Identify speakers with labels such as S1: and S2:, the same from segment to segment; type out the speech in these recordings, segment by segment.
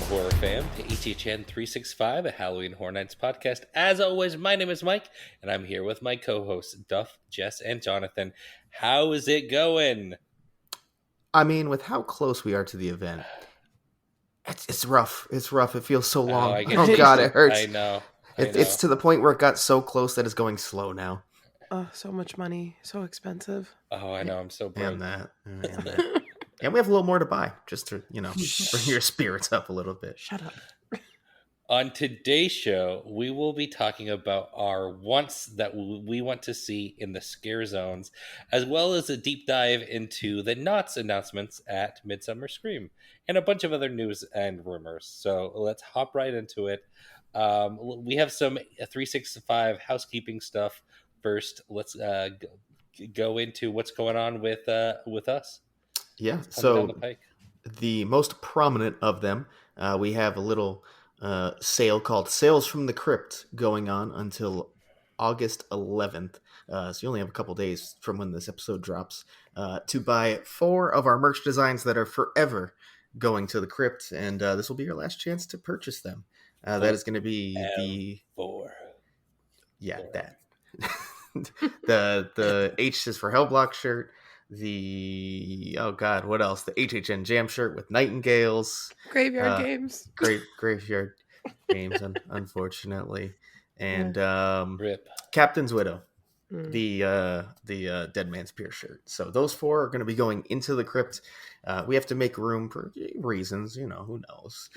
S1: horror fam, to HHN365, a Halloween Horror Nights podcast. As always, my name is Mike, and I'm here with my co-hosts, Duff, Jess, and Jonathan. How is it going?
S2: I mean, with how close we are to the event, it's rough. It's rough. It feels so long. Oh God, it hurts.
S1: I know.
S2: It's to the point where it got so close that it's going slow now.
S3: Oh, so much money. So expensive.
S1: Oh, I know. I'm so broke.
S2: And that. And we have a little more to buy, just to, bring your spirits up a little bit.
S3: Shut up.
S1: On today's show, we will be talking about our wants that we want to see in the Scarezones, as well as a deep dive into the Knott's announcements at Midsummer Scream, and a bunch of other news and rumors. So let's hop right into it. We have some 365 housekeeping stuff. First, let's go into what's going on with us.
S2: Yeah, so the most prominent of them, we have a little sale called Sales from the Crypt going on until August 11th. So you only have a couple days from when this episode drops to buy 4 of our merch designs that are forever going to the crypt, and this will be your last chance to purchase them. That is going to be the
S1: 4.
S2: Yeah, that. the H is for Hellblock shirt. What else? The HHN Jam shirt with Nightingales.
S3: Graveyard Games.
S2: Graveyard Games, unfortunately. And
S1: Rip.
S2: Captain's Widow. The Dead Man's Pier shirt. So those 4 are going to be going into the crypt. We have to make room for reasons, who knows.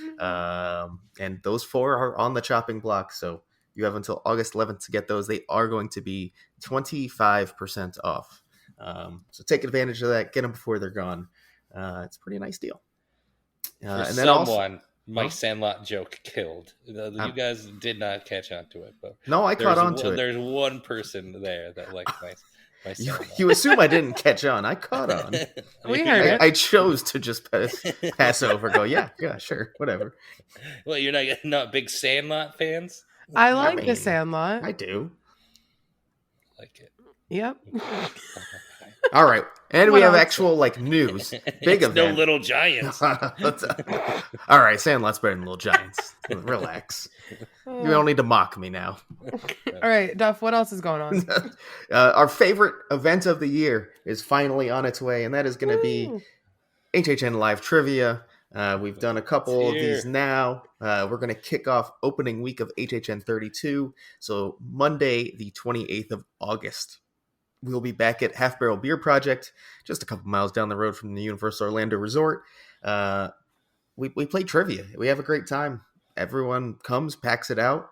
S2: And those 4 are on the chopping block, so you have until August 11th to get those. They are going to be 25% off. So take advantage of that. Get them before they're gone. It's a pretty nice deal.
S1: And then my Sandlot joke killed. You guys did not catch on to it, but
S2: no, I caught on to it.
S1: There's one person there that likes my Sandlot.
S2: You assume I didn't catch on. I caught on.
S3: We heard it.
S2: I chose to just pass over. Go, yeah, sure, whatever.
S1: Well, you're not big Sandlot fans?
S3: I like the Sandlot.
S2: I do.
S1: Like it.
S3: Yep.
S2: All right, and we have actual news. Big event.
S1: No Little Giants.
S2: All right, Sandlot's better than Little Giants. Relax. You don't need to mock me now.
S3: All right, Duff, what else is going on?
S2: Our favorite event of the year is finally on its way, and that is going to be HHN Live Trivia. We've done a couple of these now. We're going to kick off opening week of HHN32. So Monday, the 28th of August. We'll be back at Half Barrel Beer Project, just a couple miles down the road from the Universal Orlando Resort. We play trivia. We have a great time. Everyone comes, packs it out.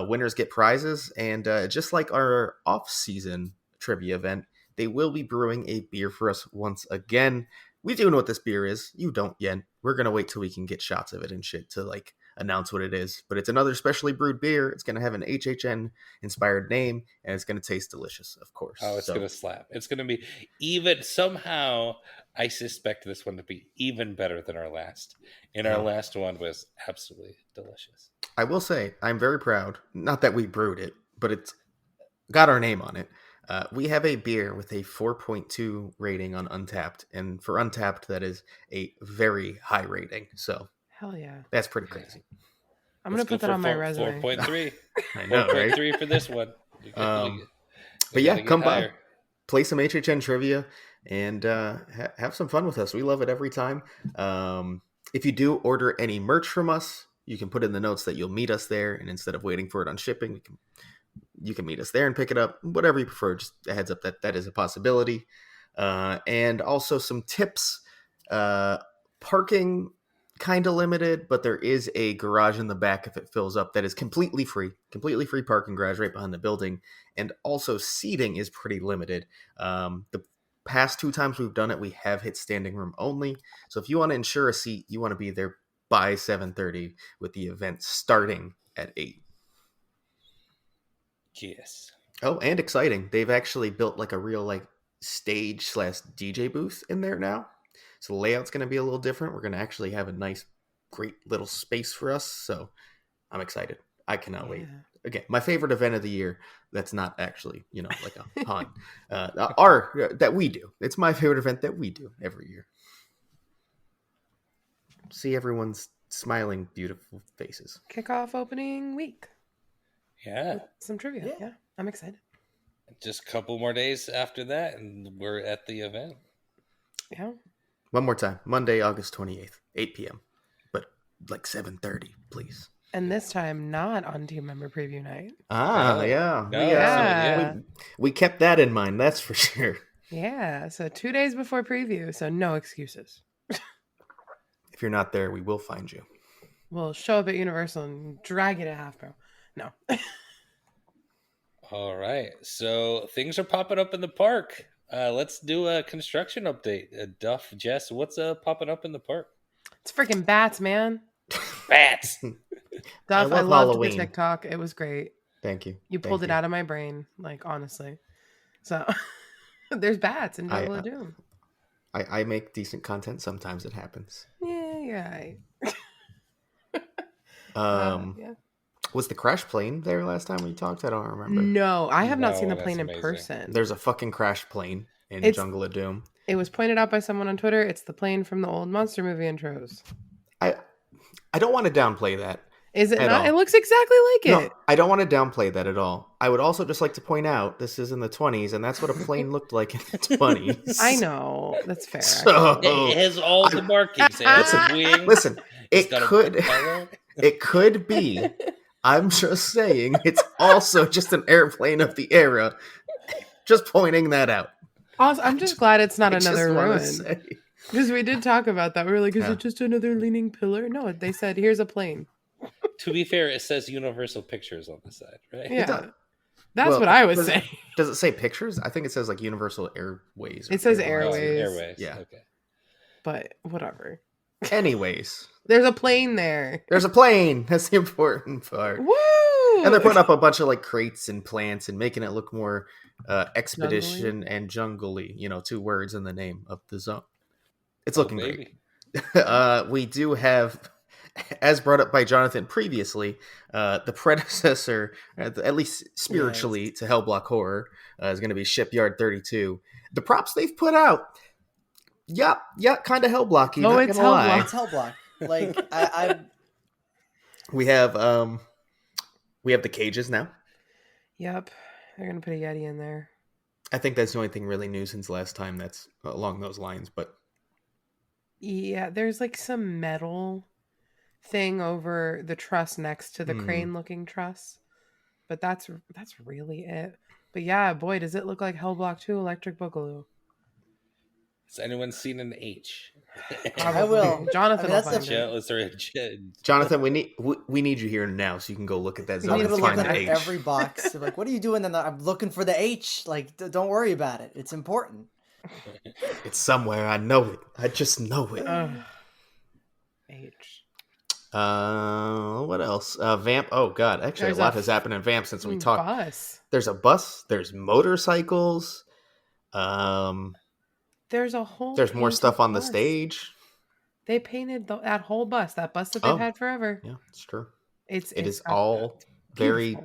S2: Winners get prizes. And just like our off-season trivia event, they will be brewing a beer for us once again. We do know what this beer is. You don't yet. We're going to wait till we can get shots of it and shit to announce what it is. But it's another specially brewed beer. It's going to have an HHN inspired name, and it's going to taste delicious, of course.
S1: Oh, it's going to slap. It's going to be even somehow. I suspect this one to be even better than our last. And our last one was absolutely delicious.
S2: I will say, I'm very proud. Not that we brewed it, but it's got our name on it. We have a beer with a 4.2 rating on Untapped, and for Untapped, that is a very high rating. So,
S3: hell yeah,
S2: that's pretty crazy.
S3: I'm gonna put that on my resume.
S1: 4.3.
S2: I know, right?
S1: 4.3 for this one.
S2: But yeah, come by, play some HHN trivia, and have some fun with us. We love it every time. If you do order any merch from us, you can put in the notes that you'll meet us there, and instead of waiting for it on shipping, you can meet us there and pick it up, whatever you prefer. Just a heads up that is a possibility. And also some tips. Parking, kind of limited, but there is a garage in the back if it fills up that is completely free parking garage right behind the building. And also seating is pretty limited. The past 2 times we've done it, we have hit standing room only. So if you want to ensure a seat, you want to be there by 7:30 with the event starting at 8.
S1: Yes.
S2: Oh, and exciting. They've actually built a real stage / DJ booth in there now. So the layout's going to be a little different. We're going to actually have a nice, great little space for us. So I'm excited. I cannot wait. Again, my favorite event of the year. That's not actually, a pun. That we do. It's my favorite event that we do every year. See everyone's smiling, beautiful faces.
S3: Kickoff opening week.
S1: Yeah.
S3: With some trivia. Yeah. I'm excited.
S1: Just a couple more days after that, and we're at the event.
S3: Yeah.
S2: One more time. Monday, August 28th, 8 p.m. But like 7:30, please.
S3: And this time not on team member preview night.
S2: We kept that in mind, that's for sure.
S3: Yeah, so 2 days before preview, so no excuses.
S2: If you're not there, we will find you.
S3: We'll show up at Universal and drag you to half pro. No.
S1: All right, so things are popping up in the park. Let's do a construction update. Duff, Jess, what's popping up in the park?
S3: It's freaking bats, man.
S1: Bats.
S3: Duff, I loved the TikTok. It was great.
S2: Thank you.
S3: You pulled it out of my brain, like, honestly. So there's bats in Jungle of Doom.
S2: I make decent content. Sometimes it happens.
S3: Yeah, you're right.
S2: Yeah. Was the crash plane there last time we talked? I don't remember.
S3: No, I have not seen the plane in person.
S2: There's a fucking crash plane in Jungle of Doom.
S3: It was pointed out by someone on Twitter. It's the plane from the old monster movie intros.
S2: I don't want to downplay that.
S3: Is it not? It looks exactly like it.
S2: No, I don't want to downplay that at all. I would also just like to point out this is in the 20s, and that's what a plane looked like in the 20s.
S3: I know. That's fair.
S1: So, it has all the markings.
S2: Listen, it could be. I'm just saying it's also just an airplane of the era. Just pointing that out.
S3: Also, I'm just glad it's not another ruin. Because we did talk about that. We were like, is it just another leaning pillar? No, they said, here's a plane.
S1: To be fair, it says Universal Pictures on the side, right?
S3: Yeah. That's what I was saying.
S2: Does it say Pictures? I think it says like Universal Airways.
S3: It says Airways.
S1: Airways.
S2: Yeah.
S1: Okay.
S3: But whatever.
S2: Anyways.
S3: There's a plane there.
S2: There's a plane. That's the important part.
S3: Woo!
S2: And they're putting up a bunch of like crates and plants and making it look more expedition and jungle-y. 2 words in the name of the zone. It's looking great. We do have, as brought up by Jonathan previously, the predecessor, at least spiritually, to Hellblock Horror, is going to be Shipyard 32. The props they've put out, yeah, kind of Hellblocky.
S3: Oh, it's Hellblock.
S4: It's Hellblock. Like I
S2: We have the cages now.
S3: Yep, they're gonna put a Yeti in there.
S2: I think that's the only thing really new since last time that's along those lines, but
S3: yeah, there's like some metal thing over the truss next to the crane looking truss, but that's really it. But yeah, boy, does it look like Hellblock 2 Electric Boogaloo.
S1: Has anyone seen an H?
S4: I will.
S3: Jonathan will find
S1: it.
S2: Jonathan, we need you here now so you can go look at that zone.
S4: I'm
S2: and
S4: gonna
S2: find
S4: look
S2: the
S4: at
S2: H.
S4: every box. Like, what are you doing? And I'm looking for the H. Like, don't worry about it. It's important.
S2: It's somewhere. I know it. I just know it.
S3: H.
S2: What else? Vamp. Oh God, actually, there's a lot has happened in Vamp since we talked.
S3: Bus.
S2: There's a bus. There's motorcycles.
S3: There's a whole.
S2: There's more stuff on the stage.
S3: They painted that whole bus. That bus that they've had forever.
S2: Yeah, it's true.
S3: It
S2: is all very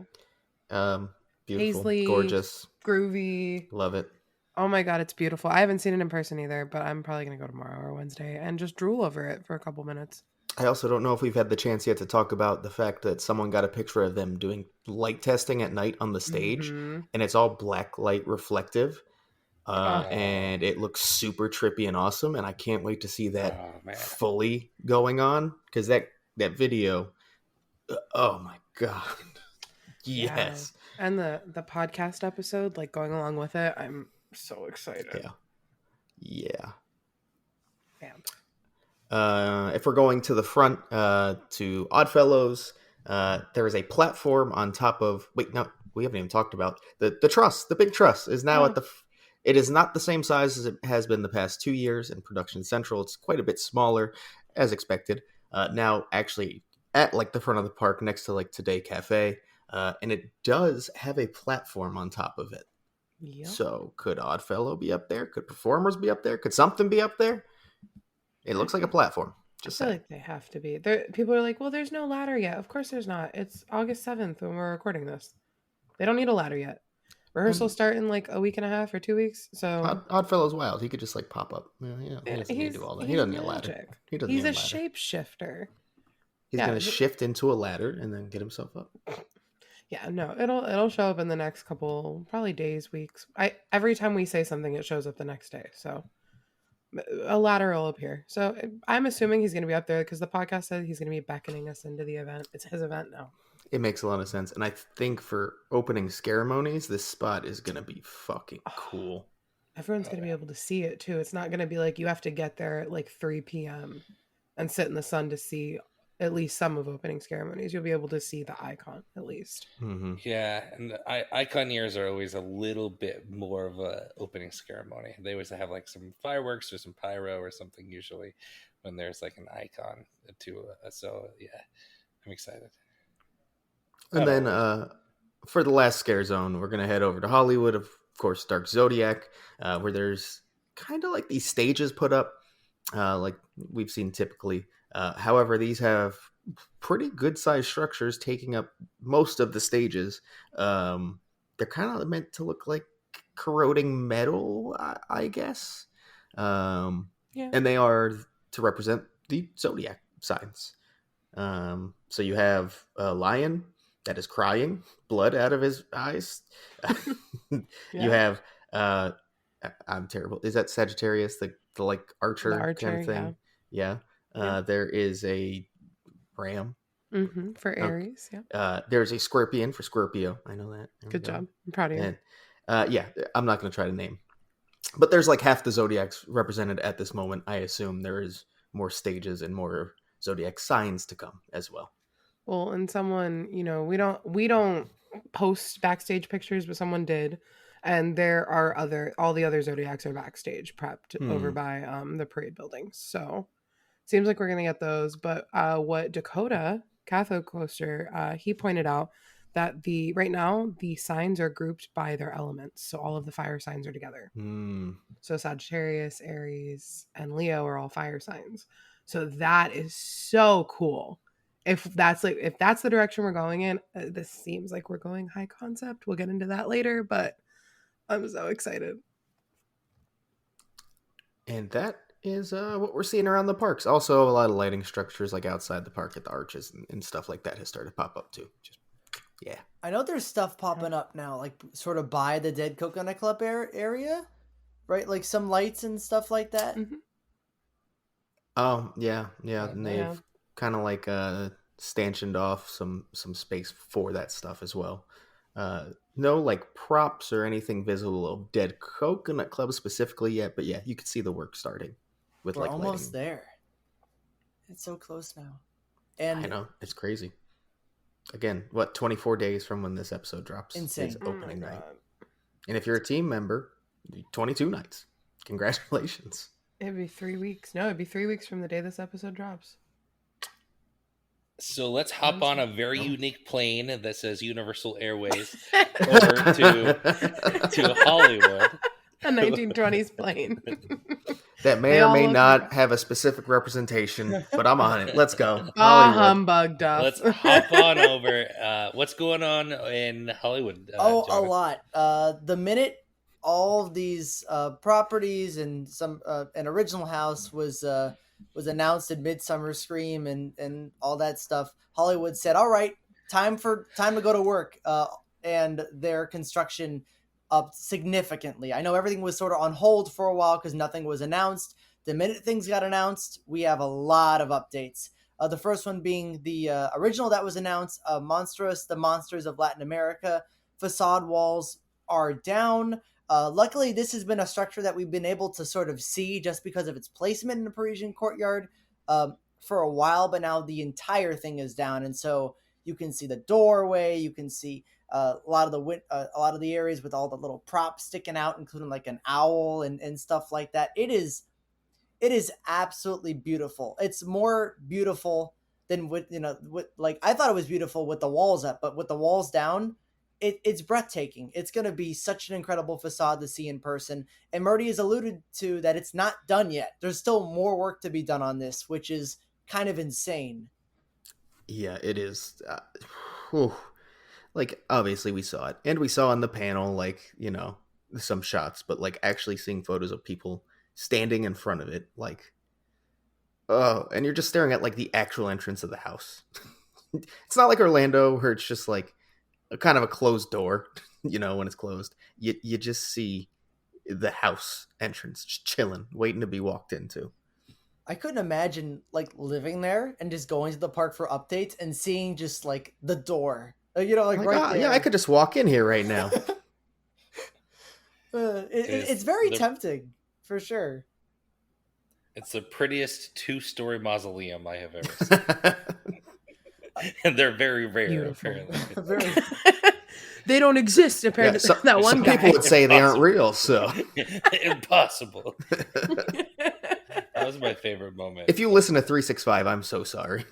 S2: beautiful,
S3: Paisley,
S2: gorgeous,
S3: groovy.
S2: Love it.
S3: Oh my God, it's beautiful. I haven't seen it in person either, but I'm probably going to go tomorrow or Wednesday and just drool over it for a couple minutes.
S2: I also don't know if we've had the chance yet to talk about the fact that someone got a picture of them doing light testing at night on the stage, and it's all black light reflective, and it looks super trippy and awesome, and I can't wait to see that fully going on, because that video, oh my God. Yes.
S3: Yeah. And the podcast episode, like going along with it, I'm so excited.
S2: Yeah.
S3: Vamp.
S2: If we're going to the front, to Oddfellows, there is a platform on top of. Wait, no, we haven't even talked about the truss. The big truss is now at the. It is not the same size as it has been the past 2 years in Production Central. It's quite a bit smaller, as expected. Now, actually, at like the front of the park, next to like Today Cafe, and it does have a platform on top of it.
S3: Yep.
S2: So, could Oddfellow be up there? Could performers be up there? Could something be up there? It looks like a platform. Just
S3: I feel
S2: saying.
S3: like they have to be. People are like, well, there's no ladder yet. Of course there's not. It's August 7th when we're recording this. They don't need a ladder yet. Rehearsals start in like a week and a half or 2 weeks. So
S2: Oddfellow's wild. He could just like pop up. He doesn't need to do all that. He doesn't need a ladder.
S3: He's a shapeshifter.
S2: He's
S3: Yeah,
S2: going to shift into a ladder and then get himself up.
S3: Yeah, no, it'll show up in the next couple, probably days, weeks. Every time we say something, it shows up the next day. So a ladder will appear. So I'm assuming he's going to be up there because the podcast said he's going to be beckoning us into the event. It's his event now.
S2: It makes a lot of sense. And I think for opening ceremonies, this spot is going to be fucking cool.
S3: Everyone's going to be able to see it too. It's not going to be like you have to get there at like 3 p.m. and sit in the sun to see at least some of opening ceremonies. You'll be able to see the icon at least.
S2: Mm-hmm.
S1: Yeah, and icon years are always a little bit more of a opening ceremony. They always have like some fireworks or some pyro or something usually when there's like an icon to so yeah, I'm excited.
S2: And then for the last scare zone, we're going to head over to Hollywood, of course, Dark Zodiac, where there's kind of like these stages put up like we've seen typically. However, these have pretty good sized structures taking up most of the stages. They're kind of meant to look like corroding metal, I guess. Yeah. And they are to represent the zodiac signs. So you have a lion that is crying blood out of his eyes. You have I'm terrible. Is that Sagittarius, the like archer kind of thing? Yeah. There is a ram
S3: for Aries.
S2: Yeah. There's a scorpion for Scorpio. I know that.
S3: Good job. I'm proud of you.
S2: And, yeah, I'm not going to try to name, but there's like half the zodiacs represented at this moment. I assume there is more stages and more zodiac signs to come as well.
S3: Well, and someone, we don't post backstage pictures, but someone did. And there are all the other zodiacs are backstage prepped over by the parade buildings. So seems like we're going to get those. But what Dakota, Cathode Coaster, he pointed out that right now the signs are grouped by their elements. So all of the fire signs are together. So Sagittarius, Aries, and Leo are all fire signs. So that is so cool. If that's the direction we're going in, this seems like we're going high concept. We'll get into that later, but I'm so excited.
S2: And that is what we're seeing around the parks. Also, a lot of lighting structures like outside the park at the arches and stuff like that has started to pop up too. Yeah.
S4: I know there's stuff popping up now, like sort of by the Dead Coconut Club area, right? Like some lights and stuff like that.
S3: Mm-hmm.
S2: Oh, yeah. And they've kind of like stanchioned off some space for that stuff as well. No like props or anything visible of Dead Coconut Club specifically yet, but yeah, you could see the work starting with
S4: We're almost there. It's so close now. And
S2: I know, it's crazy. Again, 24 days from when this episode drops
S4: insane.
S2: is opening night. And if you're a team member, 22 nights. Congratulations.
S3: It'd be 3 weeks. No, it'd be 3 weeks from the day this episode drops.
S1: So let's hop on a very unique plane that says Universal Airways over to Hollywood.
S3: A 1920s plane.
S2: That may or may not have a specific representation, but I'm on it. Let's go.
S3: Humbug duff.
S1: Let's hop on over. What's going on in Hollywood?
S4: Jonathan? A lot. The minute all of these properties and an original house was announced in Midsummer Scream and all that stuff, Hollywood said, "All right, time to go to work," and their construction up significantly. I know everything was sort of on hold for a while because nothing was announced. The minute things got announced, we have a lot of updates. The first one being the original that was announced, Monstrous, the Monsters of Latin America. Facade walls are down. Luckily, this has been a structure that we've been able to sort of see just because of its placement in the Parisian courtyard for a while, but now the entire thing is down, and so you can see the doorway, you can see a lot of the areas with all the little props sticking out, including like an owl and stuff like that. It is absolutely beautiful. It's more beautiful than like I thought it was beautiful with the walls up, but with the walls down, it's breathtaking. It's going to be such an incredible facade to see in person. And Murdy has alluded to that it's not done yet. There's still more work to be done on this, which is kind of insane.
S2: Yeah, it is. Like, obviously we saw it. And we saw on the panel, like, some shots. But, like, actually seeing photos of people standing in front of it, like, Oh, and you're just staring at like the actual entrance of the house. It's not like Orlando where it's just like a kind of a closed door, when it's closed. You just see the house entrance just chilling, waiting to be walked into.
S4: I couldn't imagine like living there and just going to the park for updates and seeing just like the door, like right there.
S2: Yeah, I could just walk in here right now.
S4: It's very tempting, for sure.
S1: It's the prettiest 2-story mausoleum I have ever seen. And they're very rare,
S3: Beautiful.
S1: apparently.
S3: They don't exist, apparently.
S2: Yeah,
S3: that one
S2: some
S3: guy.
S2: people would say they aren't real, so.
S1: Impossible. That was my favorite moment.
S2: If you listen to 365, I'm so sorry.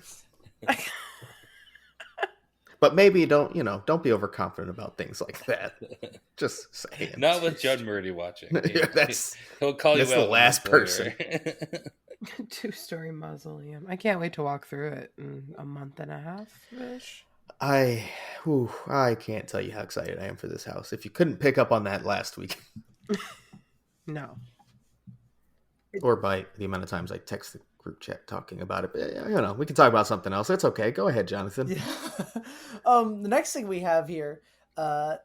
S2: But maybe don't be overconfident about things like that. Just saying.
S1: Not with Judd Murdy watching.
S2: He'll
S1: call you out
S2: the last person.
S3: 2-story mausoleum. I can't wait to walk through it in a month and a half-ish.
S2: I can't tell you how excited I am for this house. If you couldn't pick up on that last week.
S3: No.
S2: Or by the amount of times I text the group chat talking about it. But, we can talk about something else. It's okay. Go ahead, Jonathan.
S4: Yeah. The next thing we have here,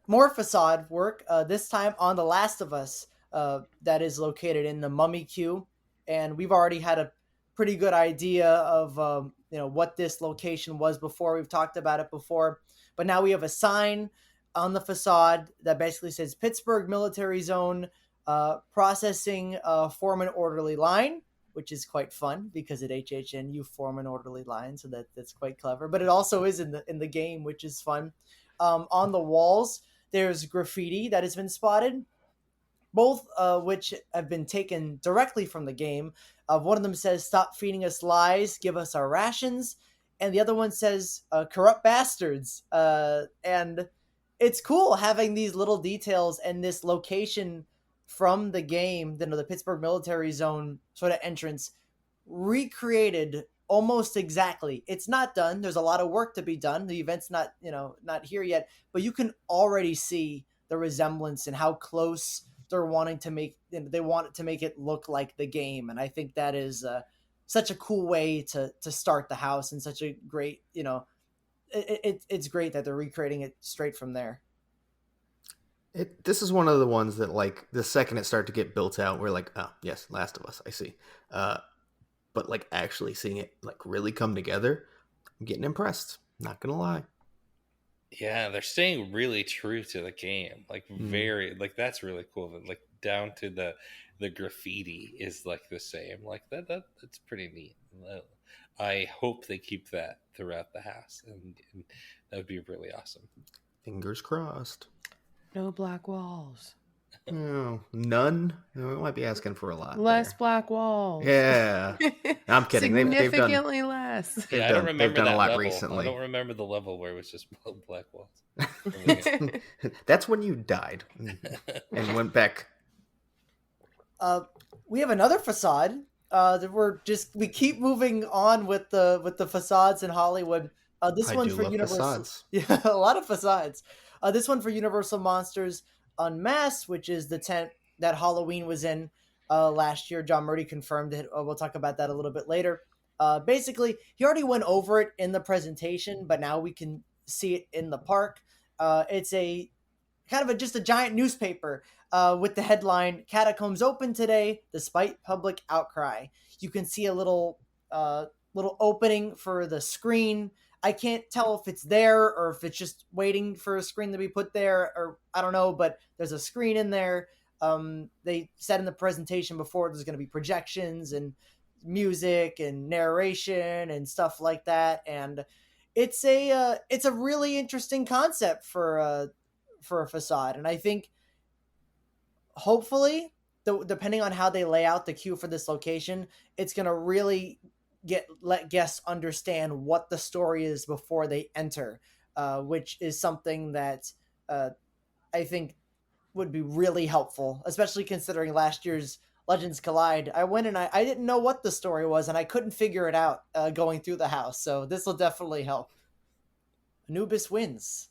S4: more facade work, this time on The Last of Us, that is located in the Mummy Queue. And we've already had a pretty good idea of what this location was before. We've talked about it before. But now we have a sign on the facade that basically says Pittsburgh Military Zone, processing form an orderly line, which is quite fun because at HHN you form an orderly line, so that's quite clever. But it also is in the game, which is fun. On the walls, there's graffiti that has been spotted, both which have been taken directly from the game. One of them says, "Stop feeding us lies, give us our rations," and the other one says, "Corrupt bastards." And it's cool having these little details and this location from the game, the Pittsburgh Military Zone sort of entrance, recreated almost exactly. It's not done. There's a lot of work to be done. The event's not here yet, but you can already see the resemblance and how close they're wanting to make. They want it to make it look like the game, and I think that is such a cool way to start the house, and such a great, it's great that they're recreating it straight from there.
S2: This is one of the ones that, like, the second it started to get built out, we're like, oh, yes, Last of Us, I see. But, like, actually seeing it, like, really come together, I'm getting impressed. Not gonna lie.
S1: Yeah, they're staying really true to the game. Like, very, like, that's really cool. Like, down to the graffiti is, like, the same. Like, that's pretty neat. I hope they keep that throughout the house. And that would be really awesome.
S2: Fingers crossed.
S3: No black walls.
S2: Oh, none? We might be asking for a lot.
S3: Less black walls.
S2: Yeah. I'm kidding.
S3: Significantly less.
S1: Yeah, I don't remember
S2: they've done
S1: that
S2: a lot
S1: level.
S2: recently.
S1: I don't remember the level where it was just black walls.
S2: That's when you died and went back.
S4: We have another facade. We keep moving on with the facades in Hollywood. This one for Universal.
S2: Facades.
S4: Yeah, a lot of facades. This one for Universal Monsters Unmasked, which is the tent that Halloween was in last year. John Murdy confirmed it. We'll talk about that a little bit later. Basically, he already went over it in the presentation, but now we can see it in the park. It's a kind of just a giant newspaper with the headline, "Catacombs open today despite public outcry." You can see a little opening for the screen. I can't tell if it's there or if it's just waiting for a screen to be put there, or I don't know, but there's a screen in there. They said in the presentation before there's going to be projections and music and narration and stuff like that. And it's a really interesting concept for a facade. And I think hopefully, depending on how they lay out the queue for this location, it's going to really let guests understand what the story is before they enter, which is something that I think would be really helpful, especially considering last year's Legends Collide. I went and I didn't know what the story was, and I couldn't figure it out going through the house. So this will definitely help. Anubis wins.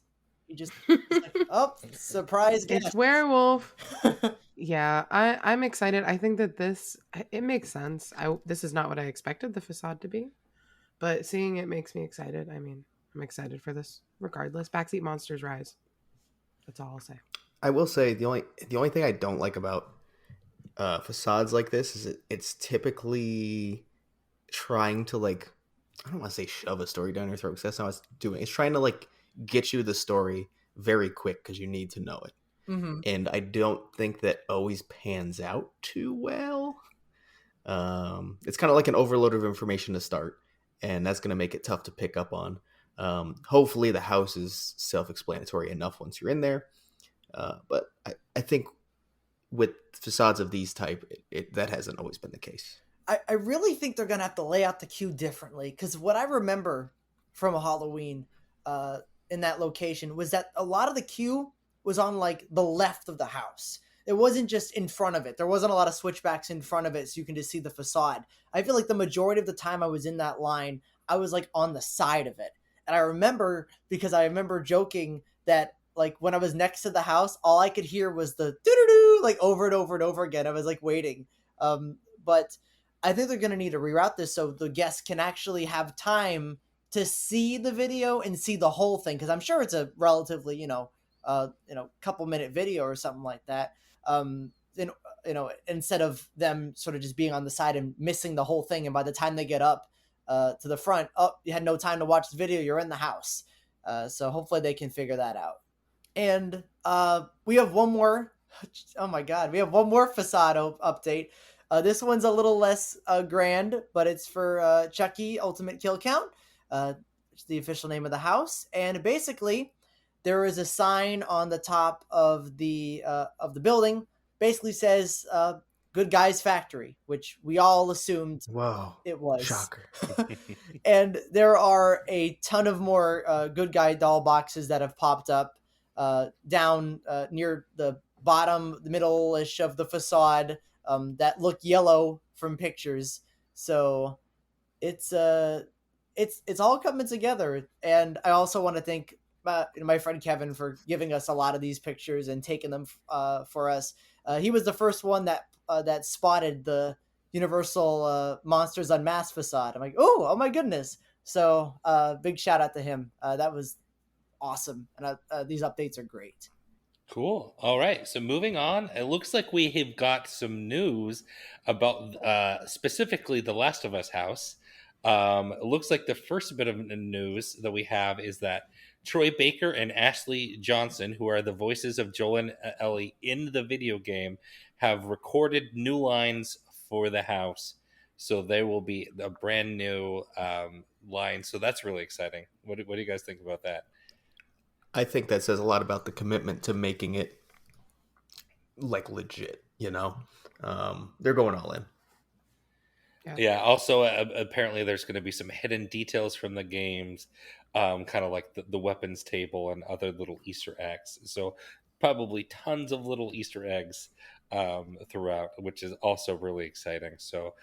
S4: He just like, oh, surprise guest.
S3: It's werewolf. Yeah, I'm excited. I think that it makes sense. This is not what I expected the facade to be, but seeing it makes me excited. I mean, I'm excited for this regardless. Backseat Monsters rise. That's all I'll say.
S2: I will say the only thing I don't like about facades like this is it's typically trying to like, I don't want to say shove a story down your throat because that's not what it's doing. It's trying to like get you the story very quick because you need to know it.
S4: Mm-hmm.
S2: And I don't think that always pans out too well. It's kind of like an overload of information to start, and that's going to make it tough to pick up on. Hopefully, the house is self-explanatory enough once you're in there. But I think with facades of these type, that hasn't always been the case.
S4: I really think they're gonna have to lay out the queue differently, because what I remember from a Halloween in that location was that a lot of the queue was on like the left of the house. It wasn't just in front of it. There wasn't a lot of switchbacks in front of it, so you can just see the facade. I feel like the majority of the time I was in that line, I was like on the side of it. And I remember, because I remember joking that like when I was next to the house, all I could hear was the doo-doo-doo, like over and over and over again. I was like waiting. But I think they're going to need to reroute this so the guests can actually have time to see the video and see the whole thing. Because I'm sure it's a relatively, couple minute video or something like that. Then, instead of them sort of just being on the side and missing the whole thing, and by the time they get up to the front, you had no time to watch the video. You're in the house. So hopefully they can figure that out. And we have one more. Oh my God, we have one more facade update. This one's a little less grand, but it's for Chucky Ultimate Kill Count. It's the official name of the house, and basically, there is a sign on the top of the building. Basically says "Good Guys Factory," which we all assumed
S2: Whoa,
S4: it was.
S2: shocker.
S4: And there are a ton of more Good Guy doll boxes that have popped up down near the bottom, the middle-ish of the facade. That look yellow from pictures. So it's all coming together. And I also want to thank my friend Kevin for giving us a lot of these pictures and taking them for us. He was the first one that spotted the Universal Monsters Unmasked facade. I'm like, oh my goodness. So big shout out to him. That was awesome. And these updates are great.
S1: Cool. All right. So moving on, it looks like we have got some news about specifically the Last of Us house. It looks like the first bit of news that we have is that Troy Baker and Ashley Johnson, who are the voices of Joel and Ellie in the video game, have recorded new lines for the house. So they will be a brand new line. So that's really exciting. What do you guys think about that?
S2: I think that says a lot about the commitment to making it like legit, they're going all in.
S1: Yeah. Also, apparently there's going to be some hidden details from the games, kind of like the weapons table and other little Easter eggs. So probably tons of little Easter eggs throughout, which is also really exciting. So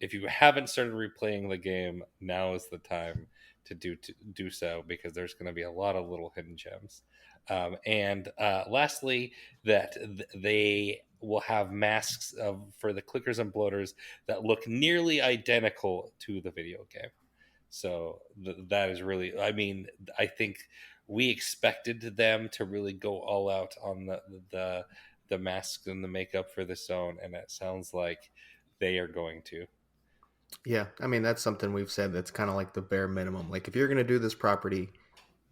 S1: if you haven't started replaying the game, now is the time to do so, because there's going to be a lot of little hidden gems. And lastly, that they will have masks for the clickers and bloaters that look nearly identical to the video game. So that is really, I mean, I think we expected them to really go all out on the masks and the makeup for the zone, and it sounds like they are going to.
S2: Yeah, I mean, that's something we've said that's kind of like the bare minimum. Like, if you're going to do this property,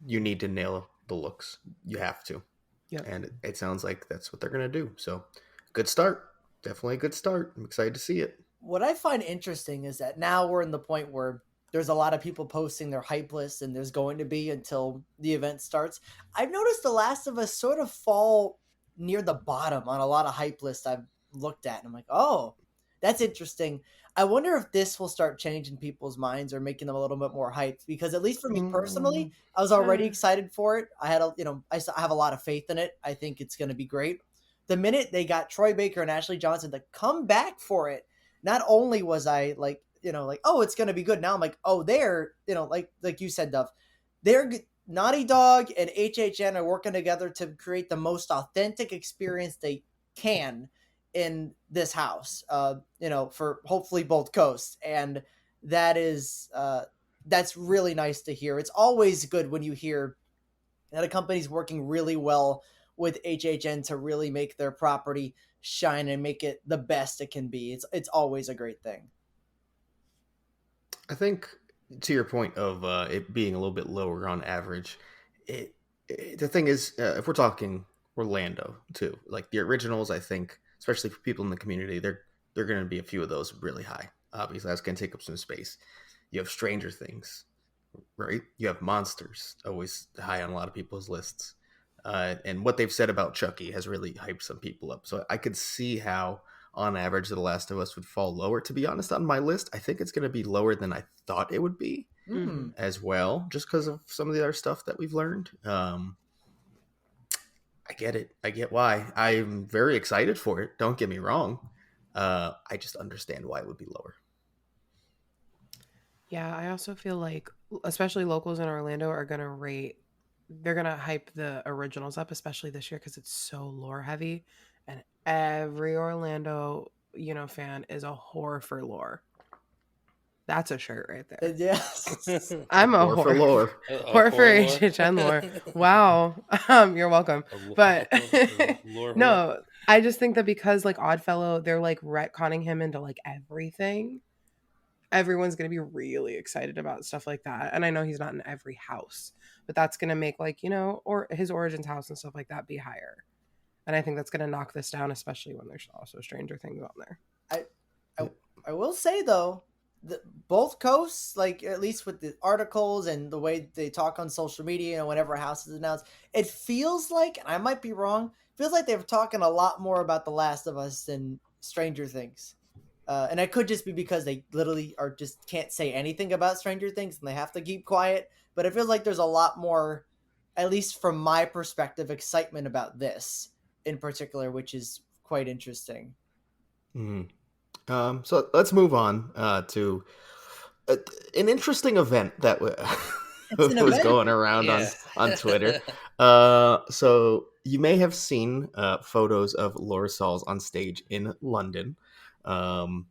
S2: you need to nail the looks. You have to.
S3: Yeah.
S2: And it sounds like that's what they're going to do. So, good start. Definitely a good start. I'm excited to see it.
S4: What I find interesting is that now we're in the point where there's a lot of people posting their hype list, and there's going to be until the event starts. I've noticed The Last of Us sort of fall near the bottom on a lot of hype lists I've looked at. And I'm like, oh, that's interesting. I wonder if this will start changing people's minds or making them a little bit more hyped, because at least for me personally, I was already excited for it. I had I have a lot of faith in it. I think it's going to be great. The minute they got Troy Baker and Ashley Johnson to come back for it, not only was I like, oh, it's going to be good. Now I'm like, oh, they're, like you said, Dove, they're Naughty Dog and HHN are working together to create the most authentic experience they can in this house, for hopefully both coasts. And that is that's really nice to hear. It's always good when you hear that a company's working really well with HHN to really make their property shine and make it the best it can be. It's always a great thing.
S2: I think to your point of it being a little bit lower on average, the thing is, if we're talking Orlando too, like the originals, I think, especially for people in the community, they're going to be a few of those really high. Obviously, that's going to take up some space. You have Stranger Things, right? You have Monsters, always high on a lot of people's lists. And what they've said about Chucky has really hyped some people up. So I could see how, on average, The Last of Us would fall lower. To be honest, on my list, I think it's going to be lower than I thought it would be as well, just because of some of the other stuff that we've learned. I get it. I get why. I'm very excited for it. Don't get me wrong. I just understand why it would be lower.
S3: Yeah, I also feel like, especially locals in Orlando are going to they're going to hype the originals up, especially this year because it's so lore heavy. And every Orlando, fan is a whore for lore. That's a shirt right there.
S4: Yes.
S3: I'm a
S2: Whore for lore.
S3: Whore for HHN lore. Wow. You're welcome. But no, I just think that because like Oddfellow, they're like retconning him into like everything. Everyone's going to be really excited about stuff like that. And I know he's not in every house, but that's going to make like, or his origins house and stuff like that be higher. And I think that's going to knock this down, especially when there's also Stranger Things on there.
S4: I will say though, both coasts, like at least with the articles and the way they talk on social media, whenever a house is announced, it feels like, and I might be wrong, feels like they're talking a lot more about The Last of Us than Stranger Things. And it could just be because they literally just can't say anything about Stranger Things and they have to keep quiet. But it feels like there's a lot more, at least from my perspective, excitement about this in particular, which is quite interesting.
S2: So let's move on to an interesting event that was going around on Twitter. So you may have seen photos of Laura Sauls on stage in London. From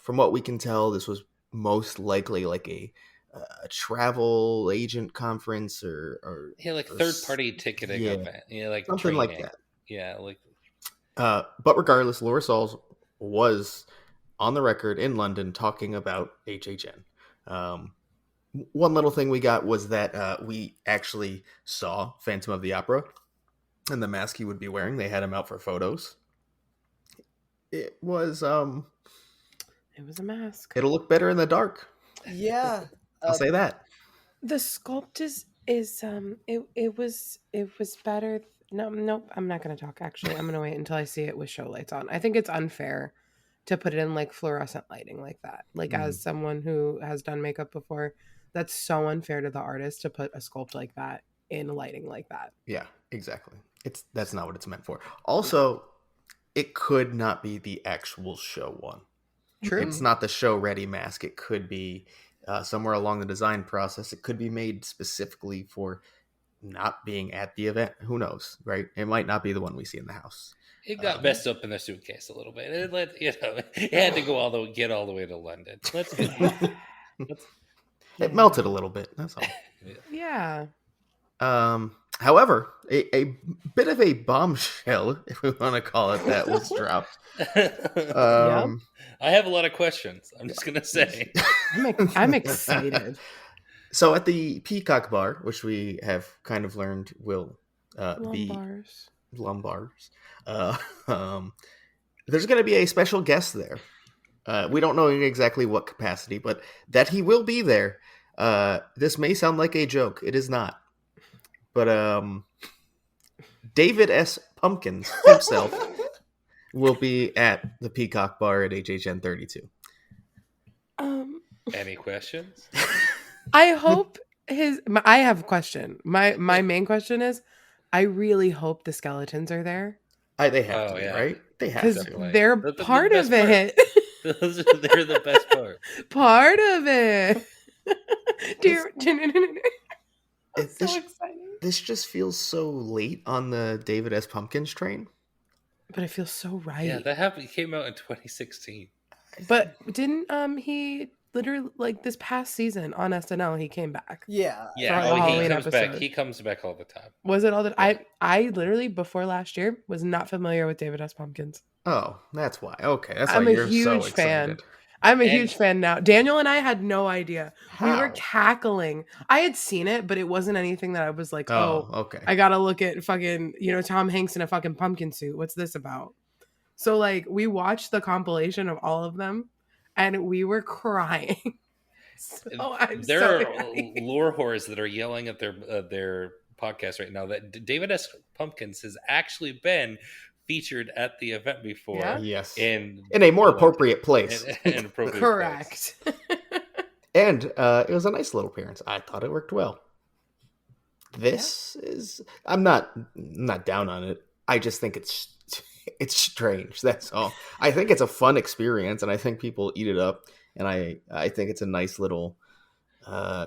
S2: what we can tell, this was most likely like a travel agent conference or
S1: like third-party ticketing event. Like
S2: something
S1: training.
S2: like that.
S1: Yeah, like.
S2: But regardless, Laura Sauls was on the record in London talking about HHN. One little thing we got was that we actually saw Phantom of the Opera and the mask he would be wearing. They had him out for photos. It was a mask. It'll look better in the dark.
S4: Yeah.
S2: I'll say that.
S3: The sculpt is it was better. Nope, I'm not going to talk. Actually, I'm going to wait until I see it with show lights on. I think it's unfair to put it in like fluorescent lighting like that. Like as someone who has done makeup before, that's so unfair to the artist to put a sculpt like that in lighting like that.
S2: Yeah, exactly. That's not what it's meant for. Also, it could not be the actual show one.
S3: True.
S2: It's not the show ready mask. It could be somewhere along the design process. It could be made specifically for not being at the event. Who knows, right? It might not be the one we see in the house.
S1: It got messed up in the suitcase a little bit. It had to get all the way to London.
S2: It melted a little bit. That's all.
S3: Yeah.
S2: However, a bit of a bombshell, if we want to call it that, was dropped.
S1: I have a lot of questions. I'm just gonna say.
S3: I'm excited.
S2: So at the Peacock Bar, which we have kind of learned will be Lumbars, there's going to be a special guest there. We don't know in exactly what capacity, but that he will be there. This may sound like a joke. It is not. But David S. Pumpkins himself will be at the Peacock Bar at HHN32.
S1: Any questions?
S3: I hope I have a question. My main question is, I really hope the skeletons are there.
S2: They have to be, right? They have to.
S3: Because they're part of it.
S1: They're the best part.
S3: Part of it. I'm so excited.
S2: This just feels so late on the David S. Pumpkins train.
S3: But it feels so right.
S1: Yeah, came out in 2016.
S3: But didn't he literally like this past season on SNL he came back?
S4: Yeah.
S1: Yeah,
S3: For the Halloween
S1: he comes back.
S3: episode.
S1: He comes back all the time.
S3: Was it all that
S1: Yeah.
S3: I literally before last year was not familiar with David S. Pumpkins.
S2: Oh, that's why. Okay, that's
S3: I'm
S2: why
S3: a
S2: you're
S3: huge
S2: so
S3: fan.
S2: excited.
S3: I'm a
S1: And-
S3: huge fan now. Daniel and I had no idea. We were
S2: How?
S3: cackling. I had seen it, but it wasn't anything that I was like, oh,
S2: okay.
S3: I gotta look at fucking, Tom Hanks in a fucking pumpkin suit. What's this about? So like we watched the compilation of all of them and we were crying.
S1: There are lore whores that are yelling at their podcast right now that David S. Pumpkins has actually been featured at the event before.
S3: Yeah?
S2: Yes.
S3: In
S2: a more appropriate place.
S1: In appropriate
S3: Correct.
S1: Place.
S2: And it was a nice little appearance. I thought it worked well. This is... I'm not down on it. I just think it's strange. That's all. I think it's a fun experience, and I think people eat it up. And I think it's a nice little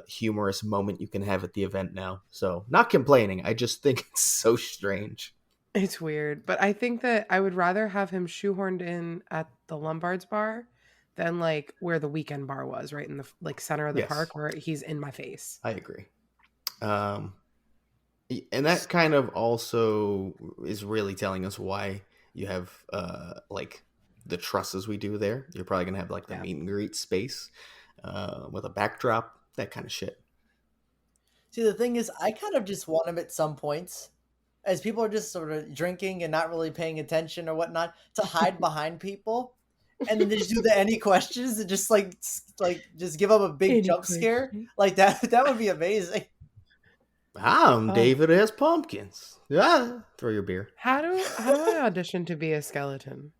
S2: humorous moment you can have at the event now. So not complaining. I just think it's so strange.
S3: It's weird, but I think that I would rather have him shoehorned in at the Lombards bar than like where the Weekend bar was, right in the like center of the park where he's in my face.
S2: I agree. And that kind of also is really telling us why you have like the trusses we do there. You're probably gonna have like the meet and greet space with a backdrop, that kind of shit.
S4: See, the thing is, I kind of just want him at some points, as people are just sort of drinking and not really paying attention or whatnot, to hide behind people, and then just do the any questions and just like just give up a big jump scare like that. That would be amazing.
S2: I'm David S. Pumpkins. Yeah, throw your beer.
S3: How do I audition to be a skeleton?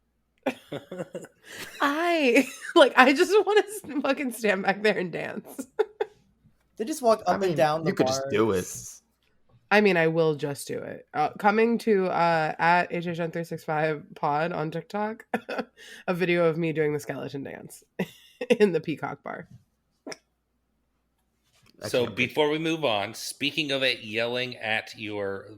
S3: I just want to fucking stand back there and dance.
S4: They just walk up and down the
S2: You could
S4: bars.
S2: just do it.
S3: I mean, I will just do it. Coming to at HHN365 pod on TikTok, a video of me doing the skeleton dance in the Peacock bar.
S1: So before we move on, speaking of it yelling at your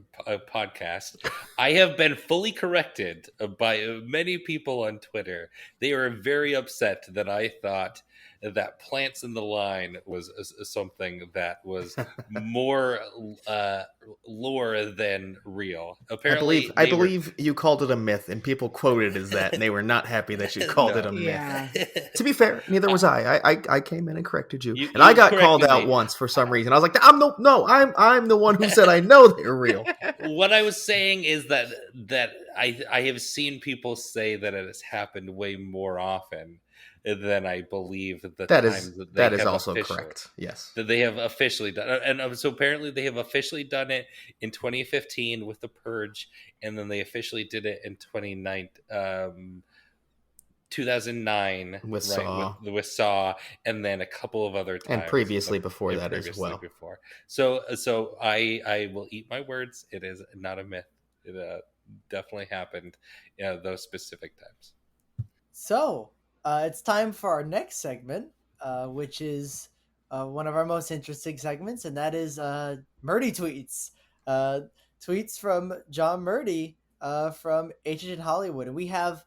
S1: podcast, I have been fully corrected by many people on Twitter. They were very upset that I thought that Plants in the Line was something that was more lore than real. Apparently,
S2: I believe you called it a myth, and people quoted it as that, and they were not happy that you called it a myth.
S3: Yeah.
S2: To be fair, neither was I. I came in and corrected you, and I got called out once for some reason. I was like, I'm the one who said I know they're real.
S1: What I was saying is that I have seen people say that it has happened way more often than I believe
S2: that is also correct. Yes,
S1: that they have officially done, and so apparently they have officially done it in 2015 with the Purge, and then they officially did it in 2009
S2: with
S1: Saw, and then a couple of other times,
S2: and previously before that as well.
S1: So I will eat my words. It is not a myth. It definitely happened, those specific times.
S4: So it's time for our next segment, which is one of our most interesting segments, and that is Murdy tweets. Tweets from John Murdy from HHN Hollywood. And we have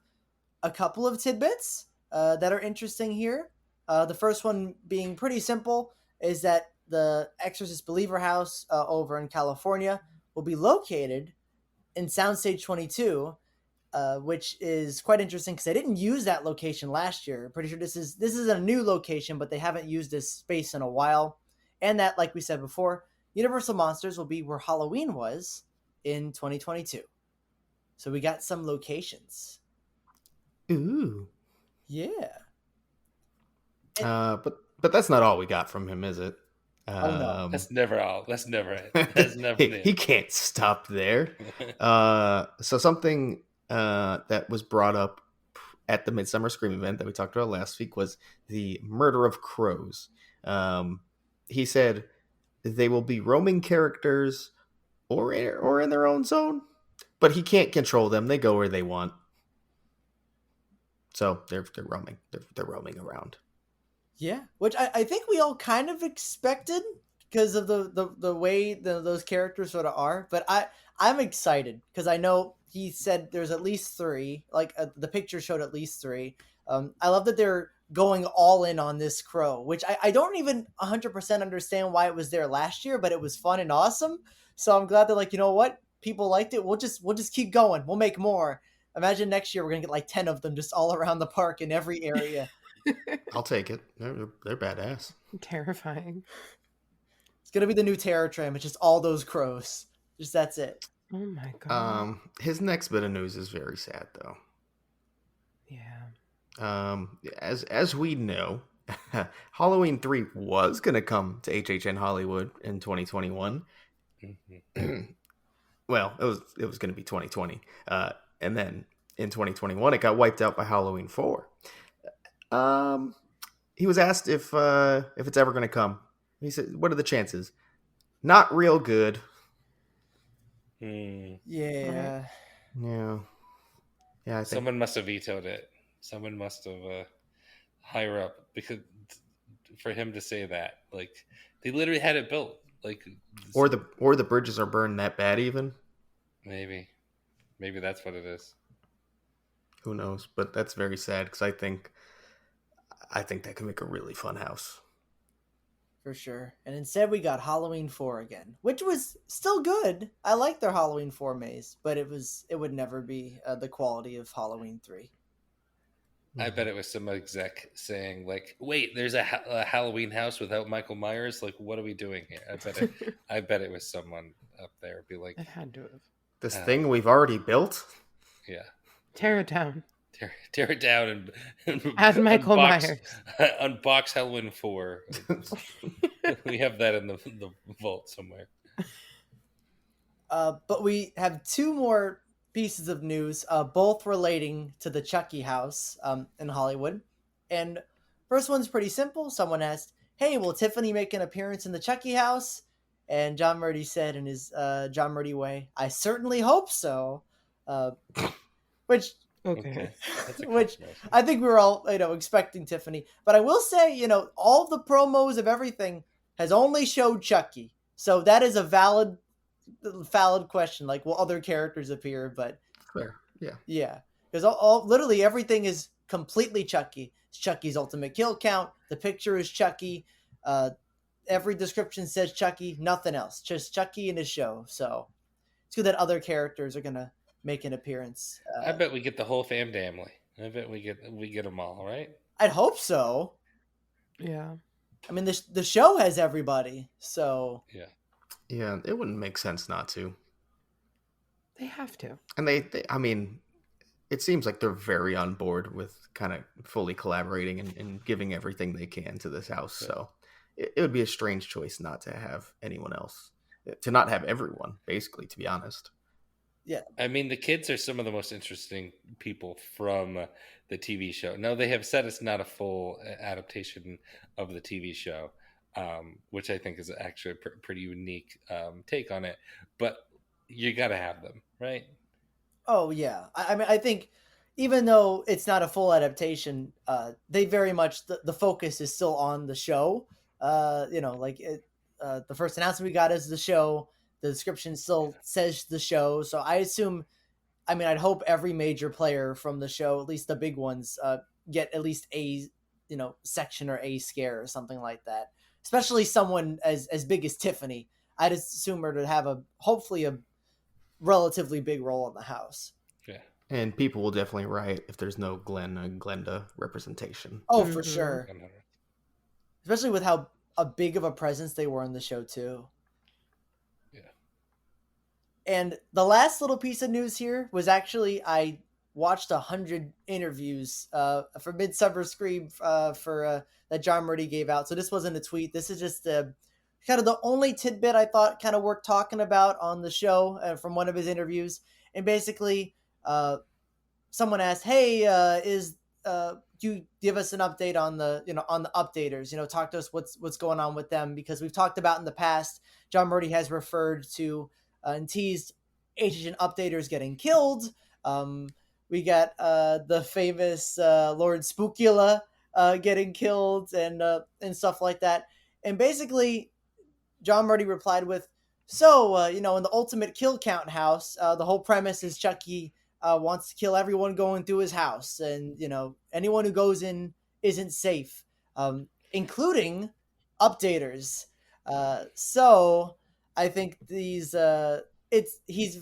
S4: a couple of tidbits that are interesting here. The first one being pretty simple is that the Exorcist Believer House over in California will be located in Soundstage 22, which is quite interesting because they didn't use that location last year. Pretty sure this is a new location, but they haven't used this space in a while. And that, like we said before, Universal Monsters will be where Halloween was in 2022. So we got some locations.
S2: Ooh.
S4: Yeah.
S2: But that's not all we got from him, is it?
S4: No.
S1: That's never all. That's never it. That's never it.
S2: He can't stop there. So something that was brought up at the Midsummer Scream event that we talked about last week was the murder of crows. He said they will be roaming characters or in their own zone, but he can't control them. They go where they want. So they're roaming. They're roaming around.
S4: Yeah, which I think we all kind of expected, because of the way those characters sort of are. But I'm excited because I know he said there's at least 3. Like the picture showed at least 3. I love that they're going all in on this crow, which I don't even 100% understand why it was there last year, but it was fun and awesome. So I'm glad they're like, you know what, people liked it. We'll just keep going. We'll make more. Imagine next year we're gonna get like 10 of them just all around the park in every area.
S2: I'll take it. They're badass.
S3: Terrifying.
S4: It's gonna be the new terror tram. It's just all those crows. Just that's it.
S3: Oh my god.
S2: His next bit of news is very sad though.
S3: Yeah.
S2: As we know, Halloween 3 was gonna come to HHN Hollywood in 2021. Well, it was gonna be 2020. And then in 2021 it got wiped out by Halloween 4. He was asked if it's ever gonna come. He said, "What are the chances?" Not real good.
S4: Yeah.
S2: Yeah. Yeah. I think
S1: Someone must have vetoed it. Someone must have higher up, because for him to say that, like, they literally had it built, like,
S2: or the bridges are burned that bad even.
S1: Maybe that's what it is.
S2: Who knows? But that's very sad because I think that could make a really fun house.
S4: For sure. And instead we got Halloween 4 again, which was still good. I like their Halloween 4 maze, but it would never be the quality of Halloween 3.
S1: I bet it was some exec saying, like, "Wait, there's a Halloween house without Michael Myers. Like, what are we doing here?" I bet it was someone up there be like,
S3: It had to have.
S2: This thing we've already built?
S1: Yeah.
S3: Tear it down.
S1: Tear it down and
S3: Add Michael Myers.
S1: Unbox Halloween 4. We have that in the vault somewhere.
S4: But we have 2 more pieces of news, both relating to the Chucky house in Hollywood. And first one's pretty simple. Someone asked, "Hey, will Tiffany make an appearance in the Chucky house?" And John Murdy said in his John Murdy way, "I certainly hope so." Which
S3: Okay.
S4: which I think we were all, expecting Tiffany. But I will say, all the promos of everything has only showed Chucky. So that is a valid question. Like, will other characters appear? But
S2: fair. Yeah.
S4: Yeah. Because all literally everything is completely Chucky. It's Chucky's ultimate kill count. The picture is Chucky. Every description says Chucky. Nothing else. Just Chucky in his show. So it's good that other characters are gonna make an appearance.
S1: I bet we get the whole family. I bet we get them all, right?
S4: I'd hope so.
S3: Yeah.
S4: I mean, the show has everybody, so
S2: yeah, it wouldn't make sense not to.
S3: They have to.
S2: And they I mean, it seems like they're very on board with kind of fully collaborating and giving everything they can to this house. Yeah. So it would be a strange choice not to have anyone else, to not have everyone, basically, to be honest.
S4: Yeah.
S1: I mean, the kids are some of the most interesting people from the TV show. No, they have said it's not a full adaptation of the TV show, which I think is actually a pretty unique take on it. But you got to have them, right?
S4: Oh, yeah. I mean, I think even though it's not a full adaptation, they very much, the focus is still on the show. The first announcement we got is the show. The description still says the show. So I assume, I'd hope every major player from the show, at least the big ones, get at least a, section or a scare or something like that. Especially someone as big as Tiffany. I'd assume her to have hopefully a relatively big role in the house.
S1: Yeah.
S2: And people will definitely riot if there's no Glenn and Glenda representation.
S4: Oh, for sure. Especially with how big of a presence they were in the show, too. And the last little piece of news here was actually, I watched 100 interviews for Midsummer Scream that John Murdy gave out. So this wasn't a tweet. This is just kind of the only tidbit I thought kind of worth talking about on the show from one of his interviews. And basically, someone asked, "Hey, you give us an update on the updaters? Talk to us what's going on with them, because we've talked about in the past. John Murdy has referred to and teased HHN updaters getting killed. We got the famous Lord Spookula getting killed and stuff like that. And basically, John Murdy replied with, "So, in the ultimate kill count house, the whole premise is Chucky wants to kill everyone going through his house, and anyone who goes in isn't safe, including updaters. So I think he's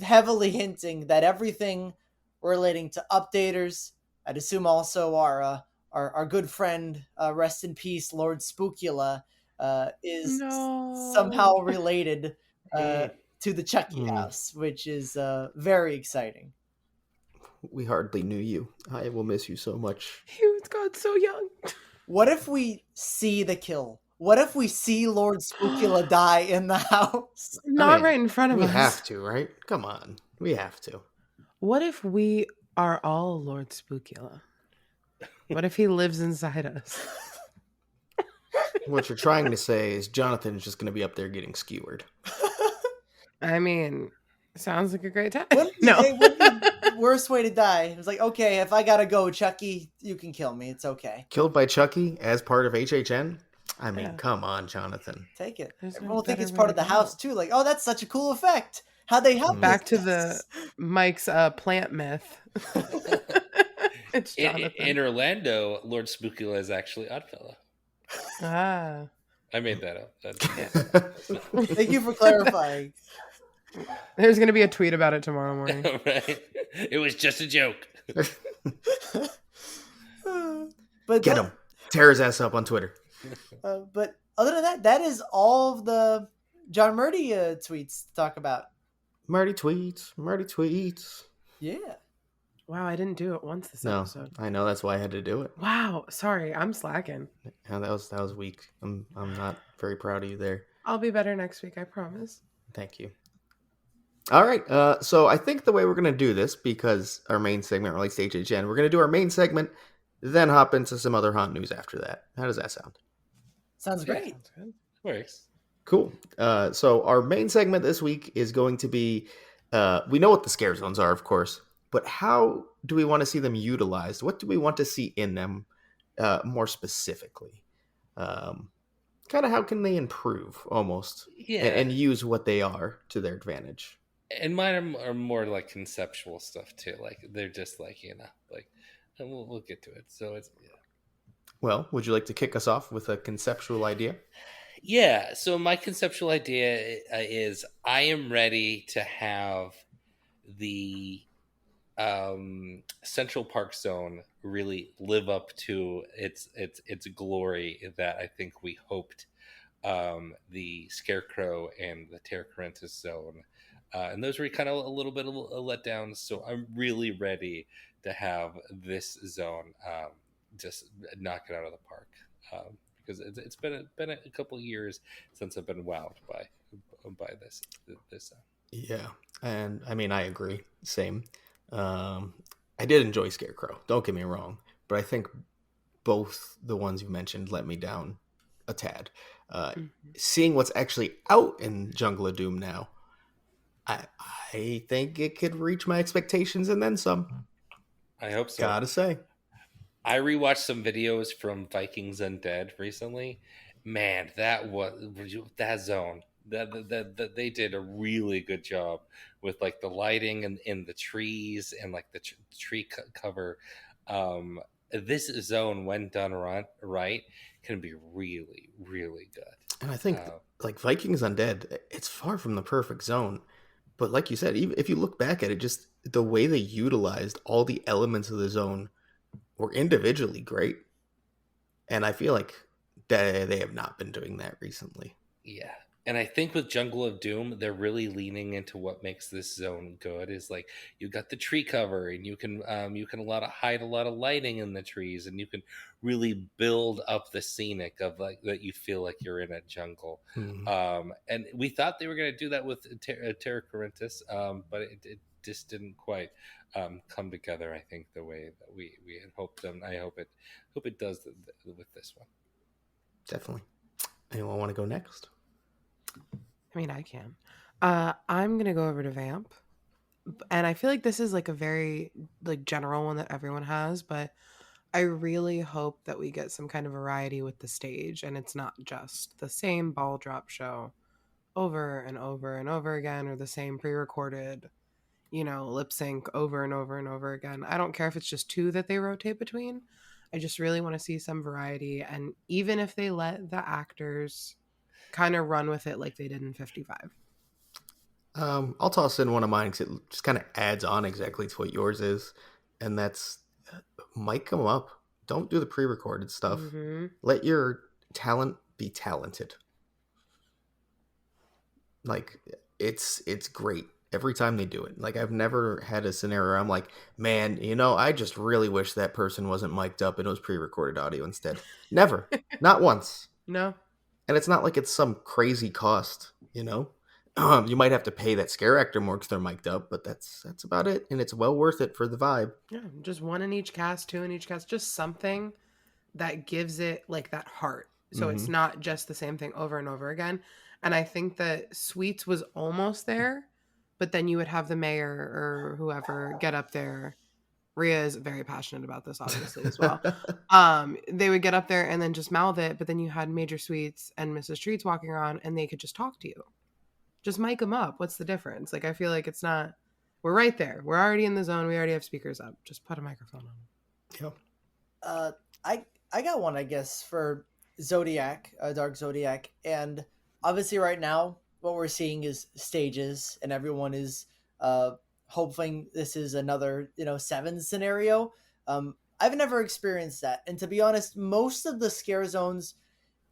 S4: heavily hinting that everything relating to updaters, I'd assume also our good friend, rest in peace, Lord Spookula, is somehow
S3: No.
S4: related to the Chucky house, which is very exciting.
S2: We hardly knew you. I will miss you so much.
S3: He was got so young.
S4: What if we see the kill? What if we see Lord Spookula die in the house?
S3: Not right in front of
S2: we
S3: us.
S2: We have to, right? Come on. We have to.
S3: What if we are all Lord Spookula? What if he lives inside us?
S2: What you're trying to say is Jonathan's just going to be up there getting skewered.
S3: I mean, sounds like a great time.
S4: Wouldn't be the worst way to die. It was like, okay, if I gotta go, Chucky, you can kill me. It's okay.
S2: Killed by Chucky as part of HHN? I mean, come on, Jonathan.
S4: Take it.
S3: There's
S4: Everyone will think it's part of the house, too. Like, oh, that's such a cool effect. How'd they help
S3: Back to the Mike's plant myth. It's Jonathan.
S1: In Orlando, Lord Spookula is actually Oddfellow.
S3: Ah.
S1: I made that up.
S4: Thank you for clarifying.
S3: There's going to be a tweet about it tomorrow morning.
S1: Right? It was just a joke.
S4: But
S2: get him. Tear his ass up on Twitter.
S4: But other than that, that is all of the John Murdy tweets to talk about.
S2: Murdy tweets.
S4: Yeah.
S3: Wow, I didn't do it once this episode.
S2: I know, that's why I had to do it.
S3: Wow, sorry, I'm slacking.
S2: Yeah, that was weak. I'm not very proud of you there.
S3: I'll be better next week, I promise.
S2: Thank you. All right, so I think the way we're going to do this, because our main segment relates to HHN, we're going to do our main segment, then hop into some other haunt news after that. How does that sound?
S4: Sounds great.
S3: Yeah, sounds good.
S1: Works.
S2: Cool. So our main segment this week is going to be, we know what the scare zones are, of course, but how do we want to see them utilized? What do we want to see in them more specifically? Kind of how can they improve almost and use what they are to their advantage?
S1: And mine are more like conceptual stuff too. Like they're just like, like, and we'll get to it. So it's,
S2: Well, would you like to kick us off with a conceptual idea?
S1: Yeah. So my conceptual idea is I am ready to have the Central Park Zone really live up to its glory that I think we hoped the Scarecrow and the Terra Carentis Zone. And those were kind of a little bit of a letdown. So I'm really ready to have this zone just knock it out of the park. Because it's been a couple of years since I've been wowed by this zone.
S2: Yeah, and I mean I agree. Same. I did enjoy Scarecrow. Don't get me wrong, but I think both the ones you mentioned let me down a tad. Seeing what's actually out in Jungle of Doom now, I think it could reach my expectations and then some.
S1: I hope so.
S2: Gotta say.
S1: I rewatched some videos from Vikings Undead recently. Man, that zone. That they did a really good job with like the lighting and in the trees and like the tree cover. This zone, when done right, can be really, really good.
S2: And I think like Vikings Undead, it's far from the perfect zone. But like you said, even if you look back at it, just the way they utilized all the elements of the zone were individually great. And I feel like they have not been doing that recently.
S1: Yeah. And I think with Jungle of Doom, they're really leaning into what makes this zone good. Is like you got the tree cover, and you can hide a lot of lighting in the trees, and you can really build up the scenic of like that. You feel like you're in a jungle. Mm-hmm. And we thought they were going to do that with Terra Carentis, but it just didn't quite come together. I think the way that we had hoped. I hope it does with this one.
S2: Definitely. Anyone want to go next?
S3: I mean, I can. I'm going to go over to Vamp. And I feel like this is like a very like general one that everyone has, but I really hope that we get some kind of variety with the stage and it's not just the same ball drop show over and over and over again, or the same pre-recorded, lip sync over and over and over again. I don't care if it's just two that they rotate between. I just really want to see some variety. And even if they let the actors kind of run with it like they did in 55.
S2: I'll toss in one of mine because it just kind of adds on exactly to what yours is, and that's mic them up. Don't do the pre-recorded stuff.
S3: Mm-hmm.
S2: Let your talent be talented. Like it's great every time they do it. Like I've never had a scenario where I'm like, man, I just really wish that person wasn't mic'd up and it was pre-recorded audio instead. Never, not once.
S3: No.
S2: And it's not like it's some crazy cost, You might have to pay that scare actor more because they're mic'd up, but that's about it, and it's well worth it for the vibe.
S3: Yeah, just one in each cast, two in each cast, just something that gives it like that heart. So it's not just the same thing over and over again. And I think that Sweets was almost there, but then you would have the mayor or whoever get up there. Rhea is very passionate about this, obviously, as well. They would get up there and then just mouth it, but then you had Major Sweets and Mrs. Treats walking around and they could just talk to you. Just mic them up. What's the difference? Like, I feel like it's not... We're right there. We're already in the zone. We already have speakers up. Just put a microphone on.
S2: Yep.
S4: I got one, I guess, for Zodiac, Dark Zodiac. And obviously right now, what we're seeing is stages, and everyone is hoping this is another, 7 scenario. I've never experienced that. And to be honest, most of the scare zones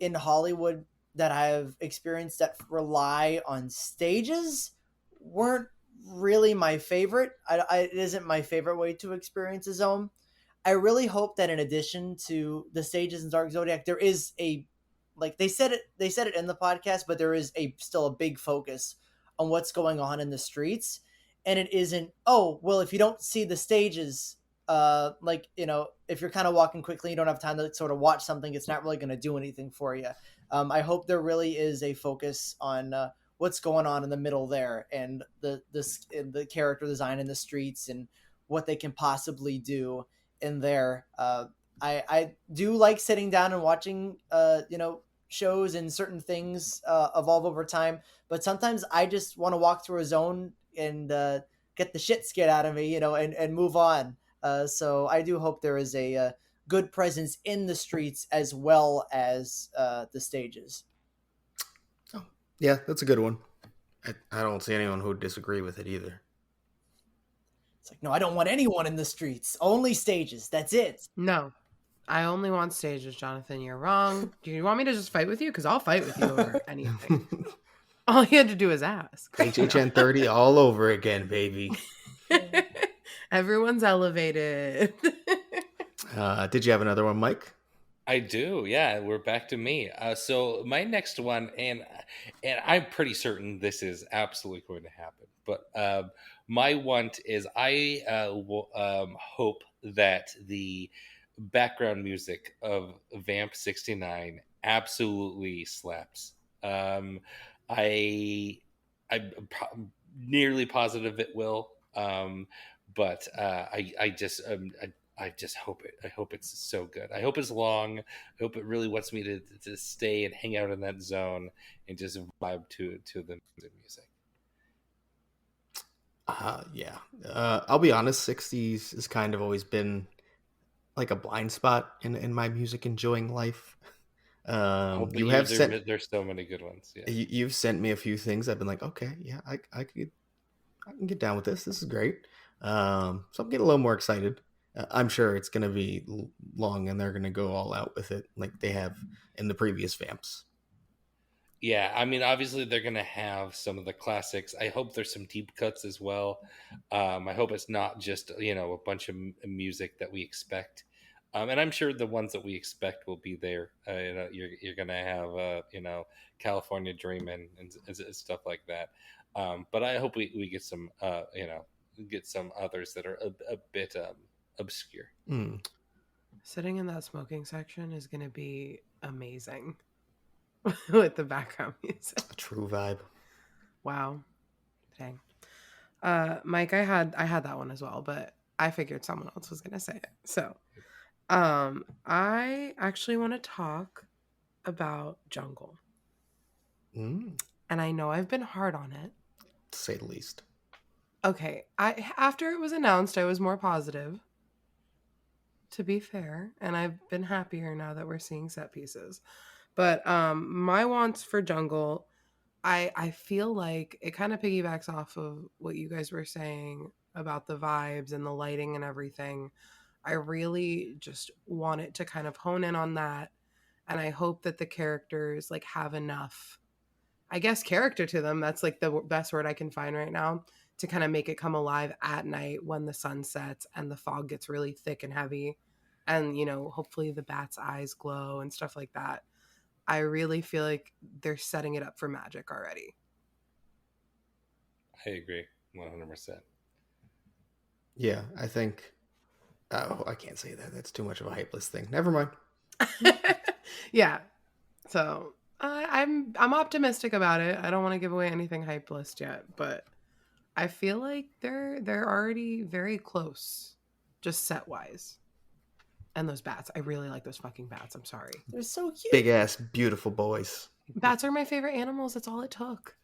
S4: in Hollywood that I have experienced that rely on stages weren't really my favorite. It isn't my favorite way to experience a zone. I really hope that in addition to the stages in Dark Zodiac, there is they said it in the podcast, but there is still a big focus on what's going on in the streets. And it isn't, oh, well, if you don't see the stages, if you're kind of walking quickly, you don't have time to sort of watch something, it's not really going to do anything for you. I hope there really is a focus on what's going on in the middle there, and the character design in the streets and what they can possibly do in there. I do like sitting down and watching, shows and certain things evolve over time, but sometimes I just want to walk through a zone and get the shit scared out of me, and move on. So I do hope there is a good presence in the streets as well as the stages.
S2: Oh, yeah, that's a good one. I don't see anyone who would disagree with it either.
S4: It's like, no, I don't want anyone in the streets. Only stages. That's it.
S3: No, I only want stages, Jonathan. You're wrong. Do you want me to just fight with you? Because I'll fight with you over anything. All you had to do is ask.
S2: HHN 30 all over again, baby.
S3: Everyone's elevated.
S2: Did you have another one, Mike?
S1: I do. Yeah, we're back to me. So my next one, and I'm pretty certain this is absolutely going to happen, but my want is I hope that the background music of Vamp 69 absolutely slaps. I'm nearly positive it will, but I just hope it. I hope it's so good. I hope it's long. I hope it really wants me to stay and hang out in that zone and just vibe to the music.
S2: Yeah. I'll be honest, 60s has kind of always been like a blind spot in my music enjoying life. You have
S1: there's so many good ones. Yeah.
S2: You've sent me a few things. I've been like, okay, yeah, I can get down with this. This is great. So I'm getting a little more excited. I'm sure it's going to be long and they're going to go all out with it like they have in the previous Vamps.
S1: Yeah, I mean, obviously they're going to have some of the classics. I hope there's some deep cuts as well. I hope it's not just, a bunch of music that we expect. And I'm sure the ones that we expect will be there. You're going to have, California Dreamin' and stuff like that. But I hope we get some, get some others that are a bit obscure.
S3: Sitting in that smoking section is going to be amazing with the background music.
S2: A true vibe.
S3: Wow. Dang. Mike, I had that one as well, but I figured someone else was going to say it. So, I actually want to talk about Jungle. and I know I've been hard on it,
S2: to say the least.
S3: Okay, after it was announced, I was more positive, to be fair, and I've been happier now that we're seeing set pieces. But my wants for jungle, I feel like it kind of piggybacks off of what you guys were saying about the vibes and the lighting and everything. I really just want it to kind of hone in on that, and I hope that the characters like have enough, I guess, character to them. That's like the best word I can find right now, to kind of make it come alive at night when the sun sets and the fog gets really thick and heavy, and hopefully the bat's eyes glow and stuff like that. I really feel like they're setting it up for magic already.
S1: I agree 100%.
S2: Yeah, I think. Oh, I can't say that. That's too much of a hypeless thing. Never mind.
S3: Yeah. So I'm optimistic about it. I don't want to give away anything hypeless yet, but I feel like they're already very close, just set wise. And those bats, I really like those fucking bats. I'm sorry.
S4: They're so cute.
S2: Big ass, beautiful boys.
S3: Bats are my favorite animals. That's all it took.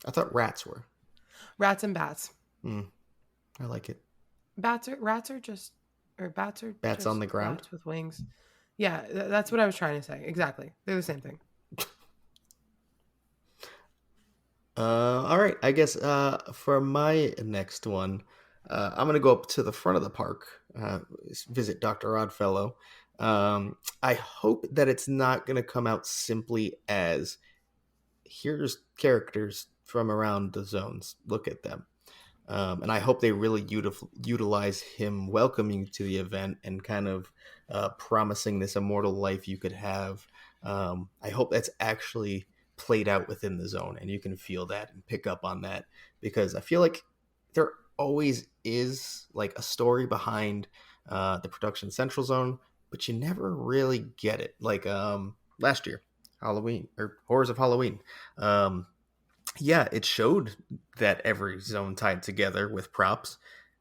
S2: I thought rats were.
S3: Rats and bats.
S2: I like it.
S3: Bats are just
S2: Bats
S3: just
S2: on the ground
S3: bats with wings. Yeah, that's what I was trying to say. Exactly. They're the same thing.
S2: All right. I guess for my next one, I'm gonna go up to the front of the park, visit Dr. Oddfellow. I hope that it's not gonna come out simply as here's characters from around the zones. Look at them. And I hope they really utilize him welcoming you to the event and kind of promising this immortal life you could have. I hope that's actually played out within the zone and you can feel that and pick up on that, because I feel like there always is like a story behind the production central zone, but you never really get it. Like last year, Halloween or Horrors of Halloween. Yeah, it showed that every zone tied together with props,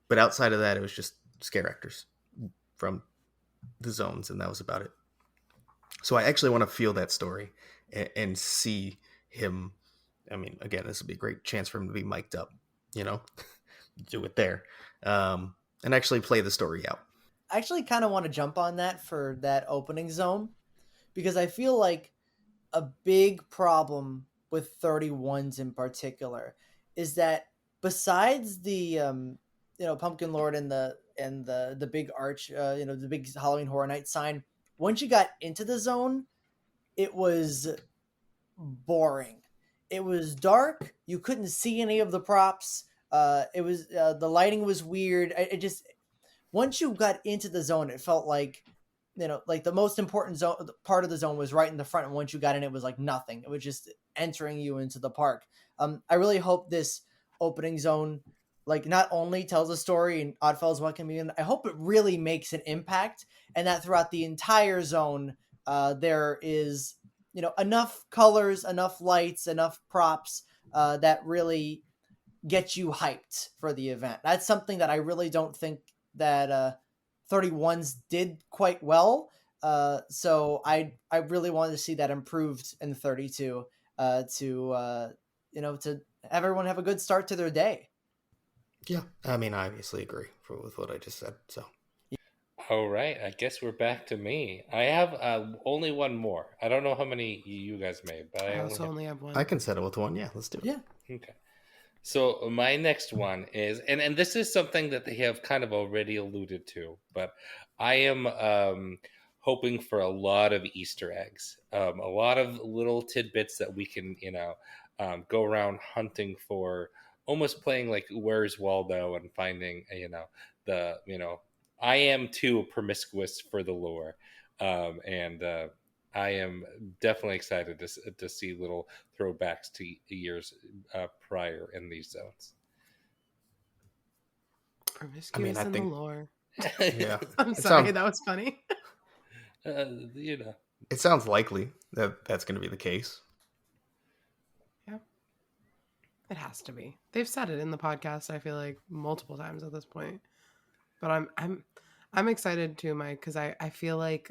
S2: but outside of that, it was just scare actors from the zones, and that was about it. So I actually want to feel that story and see him. I mean, again, this would be a great chance for him to be mic'd up, do it there, and actually play the story out.
S4: I actually kind of want to jump on that for that opening zone, because I feel like a big problem with 31s in particular is that besides the Pumpkin Lord and the big arch, the big Halloween Horror Night sign, once you got into the zone, it was boring. It was dark. You couldn't see any of the props. It was the lighting was weird. It just, once you got into the zone, it felt like, like the most important zone part of the zone was right in the front, and once you got in, it was like nothing. It was just entering you into the park. I really hope this opening zone like not only tells a story and Oddfellows welcome you in, I hope it really makes an impact, and that throughout the entire zone there is enough colors, enough lights, enough props that really get you hyped for the event. That's something that I really don't think that 31s did quite well. So I really wanted to see that improved in 32 to to have everyone have a good start to their day.
S2: Yeah, I mean, I obviously agree with what I just said. So,
S1: all right, I guess we're back to me. I have only one more. I don't know how many you guys made, but
S3: I also only have one.
S2: I can settle with one. Yeah, let's do it.
S4: Yeah.
S1: Okay. So my next one is, and this is something that they have kind of already alluded to, but I am hoping for a lot of Easter eggs, a lot of little tidbits that we can, go around hunting for, almost playing like Where's Waldo and finding, I am too promiscuous for the lore, and I am definitely excited to see little throwbacks to years prior in these zones.
S3: Promiscuous in the lore.
S2: Yeah,
S3: I'm sorry, that was funny.
S2: It sounds likely that that's going to be the case.
S3: Yeah, it has to be. They've said it in the podcast, I feel like, multiple times at this point. But I'm excited too, Mike, because I feel like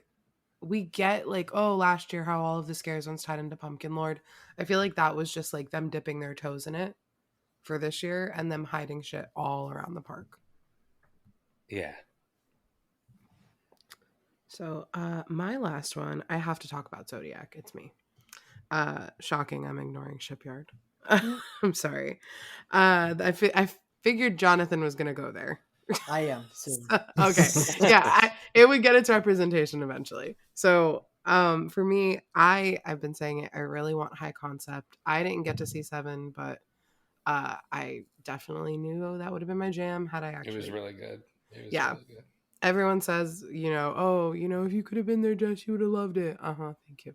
S3: we get like, oh, last year how all of the scare zones tied into Pumpkin Lord. I feel like that was just like them dipping their toes in it for this year and them hiding shit all around the park.
S1: Yeah.
S3: So my last one, I have to talk about Zodiac. It's me. Shocking, I'm ignoring Shipyard. I'm sorry. I figured Jonathan was gonna go there.
S4: I am soon.
S3: Okay. Yeah, it would get its representation eventually. So for me, I've been saying it, I really want high concept. I didn't get to see 7, but I definitely knew that would have been my jam had I actually.
S1: It was really good.
S3: Yeah.
S1: Really good.
S3: Everyone says, if you could have been there, Jess, you would have loved it. Thank you.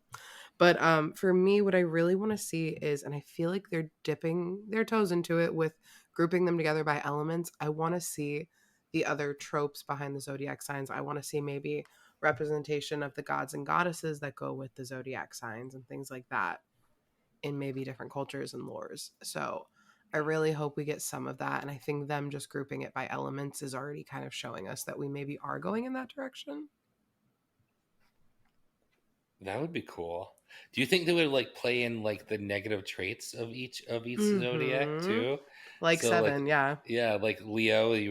S3: But for me, what I really want to see is, and I feel like they're dipping their toes into it with grouping them together by elements. I want to see the other tropes behind the zodiac signs. I want to see maybe representation of the gods and goddesses that go with the zodiac signs and things like that in maybe different cultures and lores. So I really hope we get some of that. And I think them just grouping it by elements is already kind of showing us that we maybe are going in that direction.
S1: That would be cool. Do you think they would like play in like the negative traits of each zodiac too?
S3: Like so 7, yeah.
S1: Yeah, like Leo, it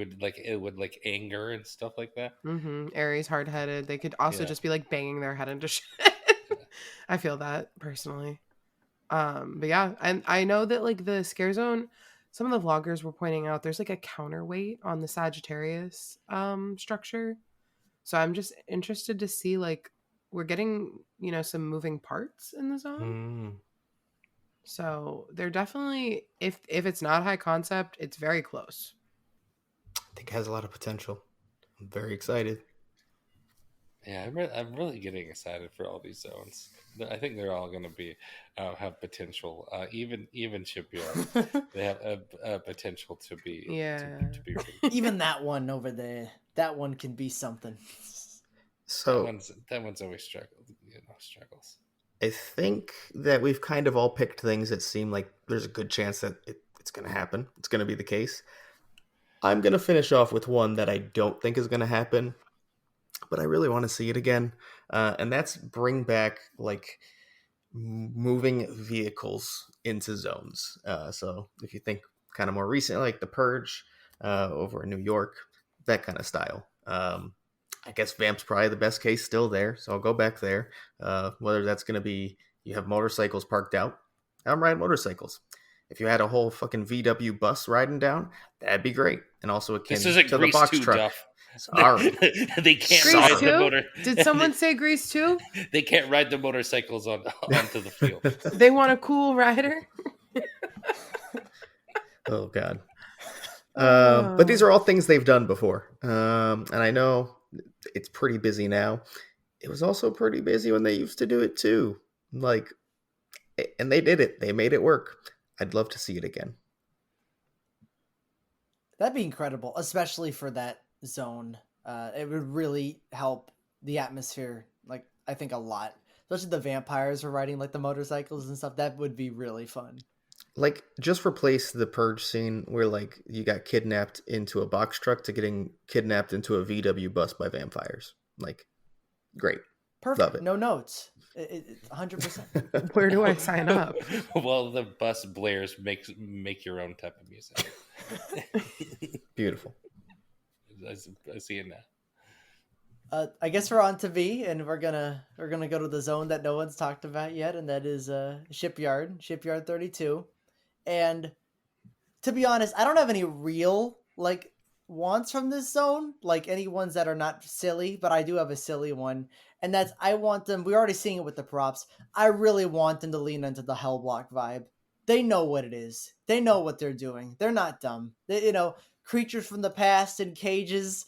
S1: would like anger and stuff like that.
S3: Aries hard-headed. They could also just be like banging their head into shit. I feel that personally. But yeah, and I know that like the Scare Zone, some of the vloggers were pointing out there's like a counterweight on the Sagittarius structure. So I'm just interested to see like we're getting, some moving parts in the zone. So they're definitely, if it's not high concept, it's very close.
S2: I think it has a lot of potential. I'm very excited.
S1: Yeah, I'm really getting excited for all these zones. I think they're all going to be have potential. Even Shipyard, they have a potential to be. To be
S4: even that one over there. That one can be something.
S2: So
S1: that one's always struggles.
S2: I think that we've kind of all picked things that seem like there's a good chance that it's going to happen. It's going to be the case. I'm going to finish off with one that I don't think is going to happen, but I really want to see it again. And that's bring back like moving vehicles into zones. So if you think kind of more recent, like The Purge over in New York, that kind of style. I guess Vamp's probably the best case still there, so I'll go back there. Whether that's going to be you have motorcycles parked out. I'm riding motorcycles. If you had a whole fucking VW bus riding down, that'd be great. And also akin to the box truck.
S1: Duff.
S2: Sorry.
S1: They can't
S3: Grease
S1: ride
S3: too?
S1: the motor.
S3: Did someone say Grease too?
S1: They can't ride the motorcycles onto the field.
S3: They want a cool rider?
S2: Oh, God. But these are all things they've done before. And I know it's pretty busy now. It was also pretty busy when they used to do it too. And they did it. They made it work. I'd love to see it again.
S4: That'd be incredible, especially for that zone. It would really help the atmosphere, like, I think a lot. Especially the vampires were riding like the motorcycles and stuff. That would be really fun.
S2: Like, just replace the Purge scene where, like, you got kidnapped into a box truck to getting kidnapped into a VW bus by vampires. Like, great.
S4: Perfect.
S2: Love it.
S4: No notes. 100%.
S3: Where do I sign up?
S1: Well, the bus blares make your own type of music.
S2: Beautiful.
S1: I see it now.
S4: I guess we're on to V, and we're gonna go to the zone that no one's talked about yet, and that is Shipyard 32. And to be honest, I don't have any real like wants from this zone, like any ones that are not silly, but I do have a silly one, and that's I want them. We're already seeing it with the props. I really want them to lean into the Hellblock vibe. They know what it is. They know what they're doing. They're not dumb. They, creatures from the past in cages,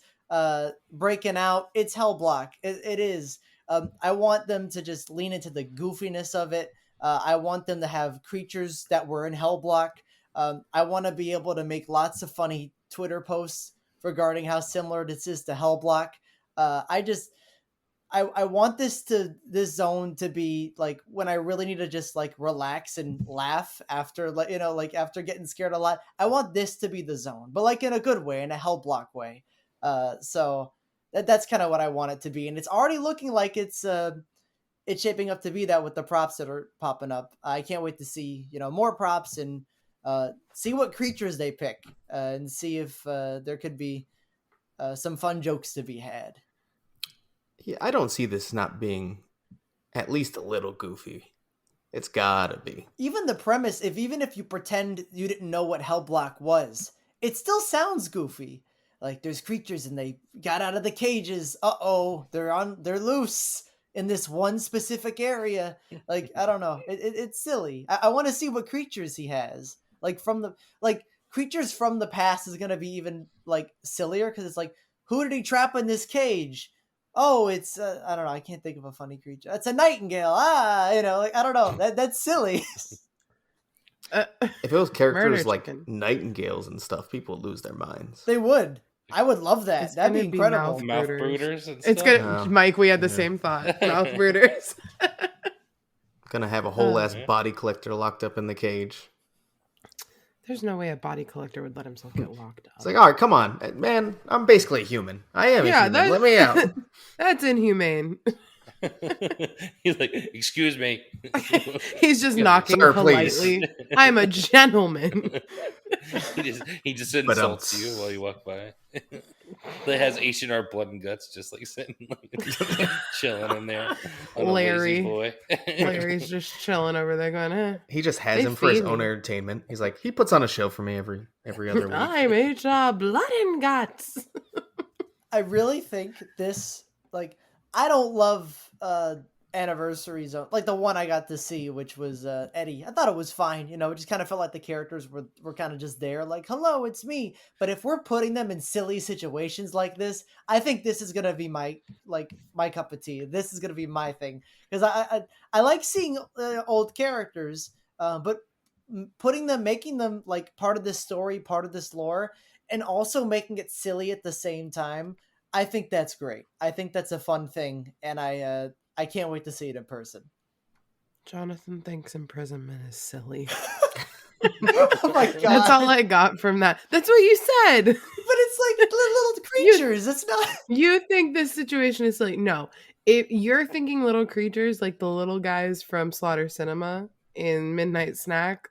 S4: breaking out. It's Hellblock. It is. I want them to just lean into the goofiness of it. I want them to have creatures that were in Hellblock. I want to be able to make lots of funny Twitter posts regarding how similar this is to Hellblock. I want this zone to be like when I really need to just like relax and laugh after after getting scared a lot. I want this to be the zone, but like in a good way, in a Hellblock way. So That's kind of what I want it to be, and it's already looking like it's shaping up to be that with the props that are popping up. I can't wait to see more props and see what creatures they pick and see if there could be some fun jokes to be had.
S2: Yeah, I don't see this not being at least a little goofy. It's gotta be.
S4: Even the premise, even if you pretend you didn't know what Hellblock was, it still sounds goofy. Like there's creatures and they got out of the cages. They're loose in this one specific area. Like I don't know, it's silly. I want to see what creatures he has. Creatures from the past is gonna be even like sillier because it's like, who did he trap in this cage? Oh, it's I don't know. I can't think of a funny creature. It's a nightingale. I don't know. That's silly.
S2: If it was characters like
S3: chicken.
S2: nightingales and stuff, people would lose their minds.
S4: They would. I would love that.
S3: It's
S4: That'd be
S3: gonna be
S4: incredible.
S1: Mouth brooders and
S3: It's
S1: stuff.
S3: gonna, Mike. We had the same thought. Mouth brooders.
S2: Gonna have a whole ass body collector locked up in the cage.
S3: There's no way a body collector would let himself get locked up.
S2: It's like, all right, come on, man. I'm basically a human. I am a human. Let me out.
S3: That's inhumane.
S1: He's like, excuse me.
S3: He's just knocking
S2: Sir,
S3: politely.
S2: please.
S3: I'm a gentleman.
S1: he just insults you while you walk by. That has H&R blood and guts, just like sitting, like, chilling in there.
S3: Larry.
S1: Boy.
S3: Larry's just chilling over there going, eh.
S2: He just has
S3: They
S2: him for his
S3: feed
S2: own
S3: me.
S2: entertainment. He's like, he puts on a show for me every other week.
S3: I'm HR blood and guts.
S4: I really think this, like, I don't love Anniversary Zone, like the one I got to see, which was Eddie. I thought it was fine. It just kind of felt like the characters were kind of just there, like, hello, it's me. But if we're putting them in silly situations like this, I think this is gonna be my cup of tea. This is gonna be my thing, because I like seeing old characters, but making them like part of this story, part of this lore, and also making it silly at the same time. I think that's great. I think that's a fun thing, and I can't wait to see it in person.
S3: Jonathan thinks imprisonment is silly.
S4: Oh my god.
S3: That's all I got from that. That's what you said.
S4: But it's like little creatures. It's not.
S3: You think this situation is silly. No. If you're thinking little creatures like the little guys from Slaughter Cinema in Midnight Snack,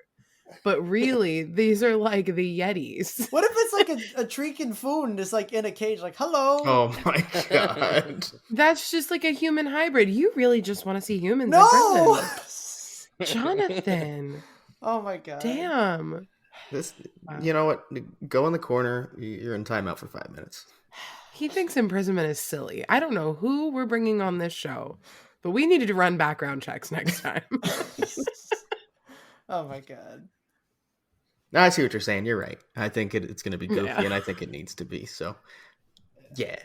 S3: but really, these are like the Yetis.
S4: What if it's like a Treekin Foon just like in a cage, like, hello?
S2: Oh my god.
S3: That's just like a human hybrid. You really just want to see humans
S4: No!
S3: in prison. Jonathan.
S4: Oh my god.
S3: Damn.
S2: This, you know what? Go in the corner. You're in timeout for 5 minutes.
S3: He thinks imprisonment is silly. I don't know who we're bringing on this show, but we needed to run background checks next time.
S4: Oh my god.
S2: No, I see what you're saying. You're right. I think it's going to be goofy, and I think it needs to be. So, yeah.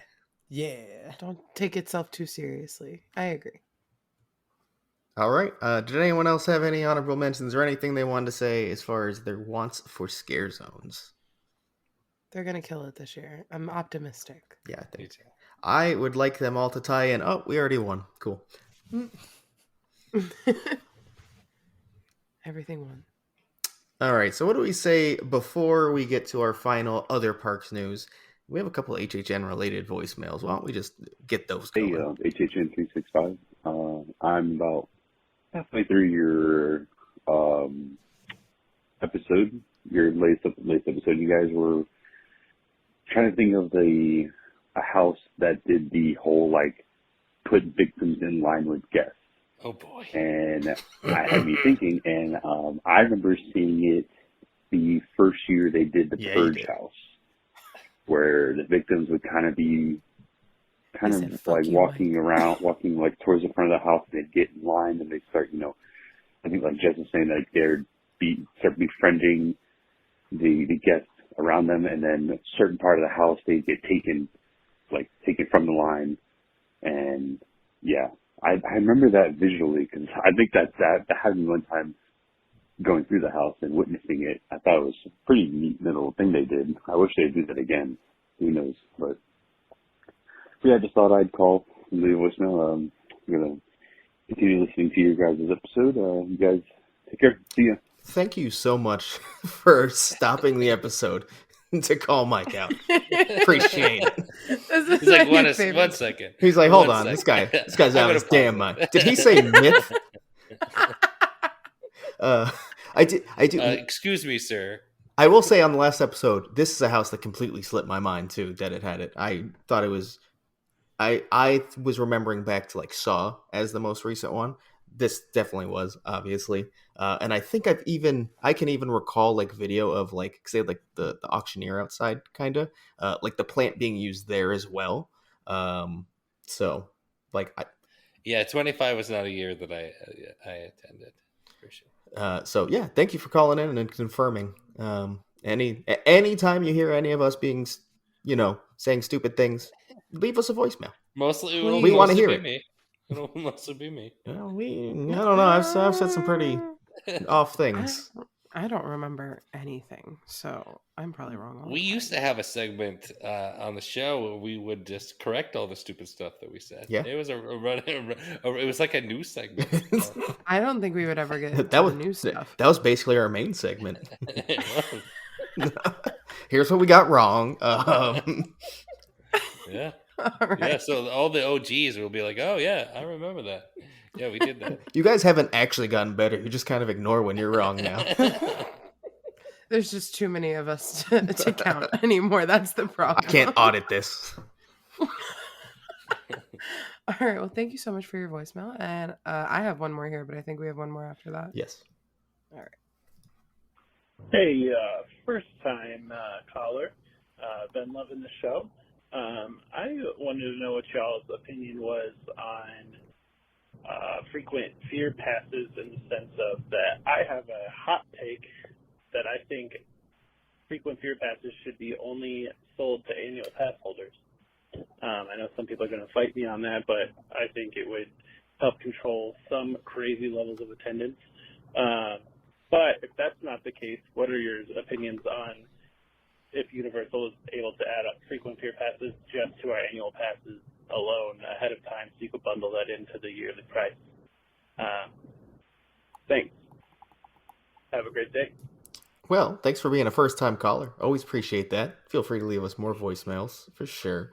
S4: Yeah.
S3: Don't take itself too seriously. I agree.
S2: All right. Did anyone else have any honorable mentions or anything they wanted to say as far as their wants for scare zones?
S3: They're going to kill it this year. I'm optimistic.
S2: Yeah, I think so. I would like them all to tie in. Oh, we already won. Cool.
S3: Everything won.
S2: All right. So what do we say before we get to our final other parks news? We have a couple of HHN related voicemails. Why don't we just get those going?
S5: Hey, HHN365. I'm about halfway through your episode, your latest episode. You guys were trying to think of a house that did the whole, like, put victims in line with guests.
S1: Oh boy.
S5: And I had me thinking, and I remember seeing it the first year they did the Purge house, where the victims would kind of like walking like towards the front of the house, and they'd get in line and they'd start, I think like Jess was saying, like they'd start befriending the guests around them, and then a certain part of the house they'd get taken from the line. And yeah, I remember that visually, because I think that happened me one time going through the house and witnessing it. I thought it was a pretty neat little thing they did. I wish they'd do that again. Who knows? But yeah, I just thought I'd call and leave a voicemail. I'm going to continue listening to your guys' episode. You guys take care. See ya.
S2: Thank you so much for stopping the episode to call Mike out. Appreciate it.
S1: He's like, one second.
S2: He's like, hold on, this guy's out of his damn mind. Did he say myth? I do.
S1: Excuse me, sir.
S2: I will say on the last episode, this is a house that completely slipped my mind too. That it had it. I thought it was. I was remembering back to like Saw as the most recent one. This definitely was, obviously, and I think I can even recall like video of like, say like the auctioneer outside, kind of like the plant being used there as well. So like,
S1: 25 was not a year that I attended for sure.
S2: So yeah, thank you for calling in and confirming. Anytime you hear any of us being, saying stupid things, leave us a voicemail.
S1: Mostly,
S2: we want to hear it.
S1: Me. It'll mostly be me.
S2: I don't know. I've said some pretty off things.
S3: I don't remember anything, so I'm probably wrong.
S1: We used to have a segment on the show where we would just correct all the stupid stuff that we said.
S2: Yeah,
S1: it was it was like a news segment.
S3: I don't think we would ever get the news stuff.
S2: That was basically our main segment. Here's what we got wrong.
S1: Yeah.
S3: Right.
S1: Yeah, so all the OGs will be like, oh yeah, I remember that. Yeah, we did that.
S2: You guys haven't actually gotten better. You just kind of ignore when you're wrong now.
S3: There's just too many of us to count anymore. That's the problem.
S2: I can't audit this.
S3: All right. Well, thank you so much for your voicemail. And I have one more here, but I think we have one more after that.
S2: Yes.
S3: All right.
S6: Hey, first time caller. Been loving the show. I wanted to know what y'all's opinion was on frequent fear passes, in the sense of that I have a hot take that I think frequent fear passes should be only sold to annual pass holders. I know some people are going to fight me on that, but I think it would help control some crazy levels of attendance. But if that's not the case, what are your opinions on if Universal is able to add up frequent fear passes just to our annual passes alone ahead of time, so you could bundle that into the yearly price? Thanks. Have a great day.
S2: Well, thanks for being a first-time caller. Always appreciate that. Feel free to leave us more voicemails, for sure.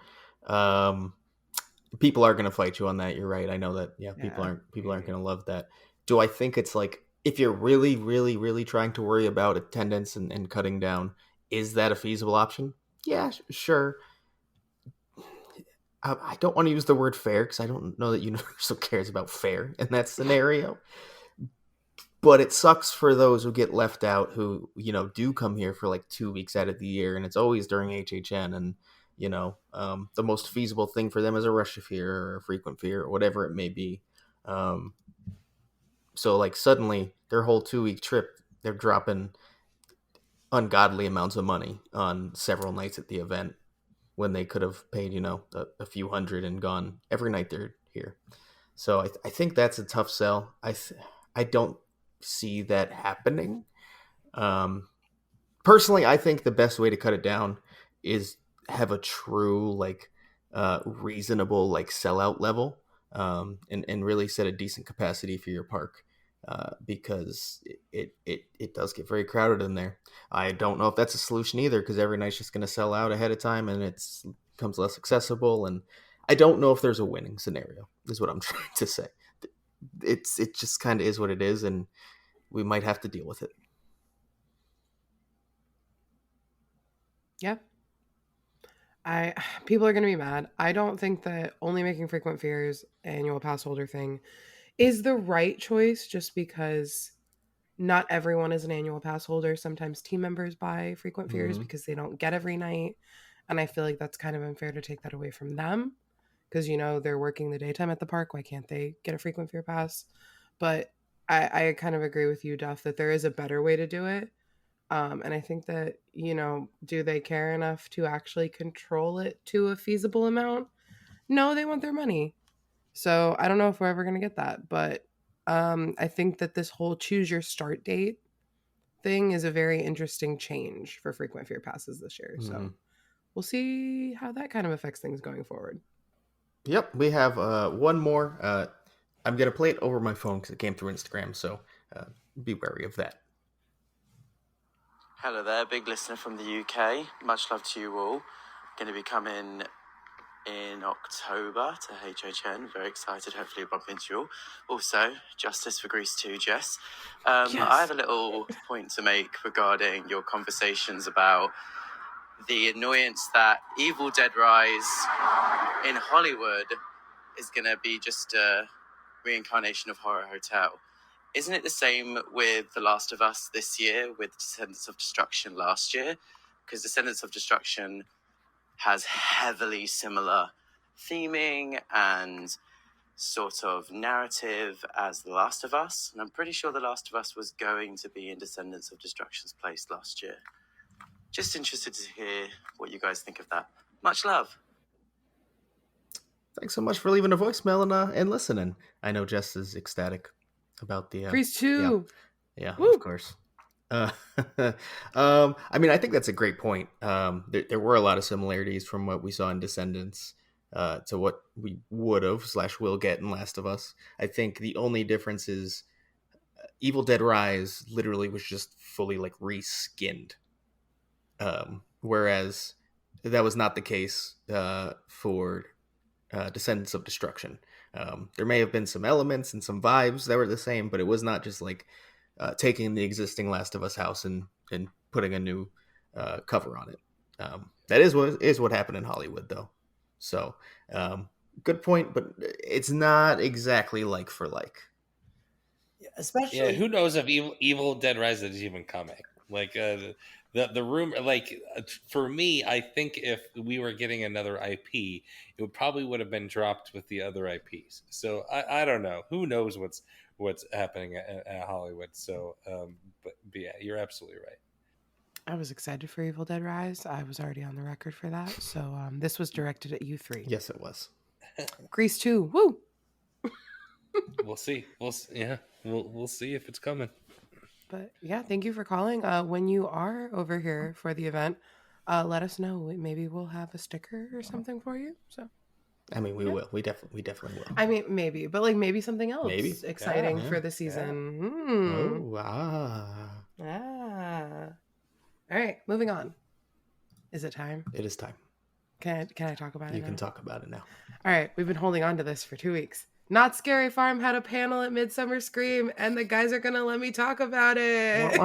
S2: People are going to fight you on that. You're right. I know that. Yeah, people aren't going to love that. Do I think it's like, if you're really, really, really trying to worry about attendance and cutting down, is that a feasible option? Yeah, sure. I don't want to use the word fair because I don't know that Universal cares about fair in that scenario. But it sucks for those who get left out, who, do come here for like 2 weeks out of the year, and it's always during HHN, and, the most feasible thing for them is a rush of fear or a frequent fear or whatever it may be. So like suddenly their whole 2-week trip, they're dropping ungodly amounts of money on several nights at the event when they could have paid, a few hundred and gone every night they're here. So I think that's a tough sell. I don't see that happening. Personally, I think the best way to cut it down is have a true, reasonable, sellout level, and really set a decent capacity for your park. Because it does get very crowded in there. I don't know if that's a solution either, because every night's just going to sell out ahead of time and it becomes less accessible. And I don't know if there's a winning scenario, is what I'm trying to say. It just kind of is what it is, and we might have to deal with it.
S3: Yeah. People are going to be mad. I don't think that only making frequent fears annual pass holder thing is the right choice, just because not everyone is an annual pass holder. Sometimes team members buy frequent fears because they don't get every night. And I feel like that's kind of unfair to take that away from them, because, they're working the daytime at the park. Why can't they get a frequent fear pass? But I kind of agree with you, Duff, that there is a better way to do it. And I think that, do they care enough to actually control it to a feasible amount? No, they want their money. So I don't know if we're ever going to get that. But I think that this whole choose your start date thing is a very interesting change for frequent fear passes this year. So we'll see how that kind of affects things going forward.
S2: Yep, we have one more. I'm going to play it over my phone because it came through Instagram, so be wary of that.
S7: Hello there, big listener from the UK. Much love to you all. Going to be coming in October to HHN. Very excited. Hopefully bump into you all. Also, justice for Grease 2, Jess.
S3: Yes.
S7: I have a little point to make regarding your conversations about the annoyance that Evil Dead Rise in Hollywood is going to be just a reincarnation of Horror Hotel. Isn't it the same with The Last of Us this year, with Descendants of Destruction last year? Because Descendants of Destruction has heavily similar theming and sort of narrative as The Last of Us. And I'm pretty sure The Last of Us was going to be in Descendants of Destruction's place last year. Just interested to hear what you guys think of that. Much love.
S2: Thanks so much for leaving a voicemail and listening. I know Jess is ecstatic about the
S3: Grease 2.
S2: Yeah,
S3: Woo.
S2: of course. I mean, I think that's a great point. There were a lot of similarities from what we saw in Descendants to what we would have / will get in Last of Us. I think the only difference is Evil Dead Rise literally was just fully like reskinned, whereas that was not the case for Descendants of Destruction. There may have been some elements and some vibes that were the same, but it was not just like taking the existing Last of Us house and putting a new cover on it. That is what happened in Hollywood, though. So, good point, but it's not exactly like for like.
S4: Especially,
S1: who knows if Evil Dead Rise is even coming? Like the rumor, like for me, I think if we were getting another IP, it would have been dropped with the other IPs. So I don't know. Who knows what's happening at Hollywood? So, but yeah, you're absolutely right.
S3: I was excited for Evil Dead Rise. I was already on the record for that. So this was directed at you three.
S2: Yes, it was.
S3: Grease 2. Woo!
S1: We'll see. We'll see if it's coming.
S3: But yeah, thank you for calling. When you are over here for the event, let us know. Maybe we'll have a sticker or something for you. So,
S2: I mean, we will. We definitely will.
S3: I mean, maybe, but like maybe something else exciting
S2: Yeah,
S3: for the season.
S2: Oh,
S3: All right, moving on. Is it time?
S2: It is time.
S3: Can I talk about it?
S2: You
S3: now?
S2: can talk about it now.
S3: All right, we've been holding on to this for 2 weeks. Not Scary Farm had a panel at Midsummer Scream, and the guys are gonna let me talk about it.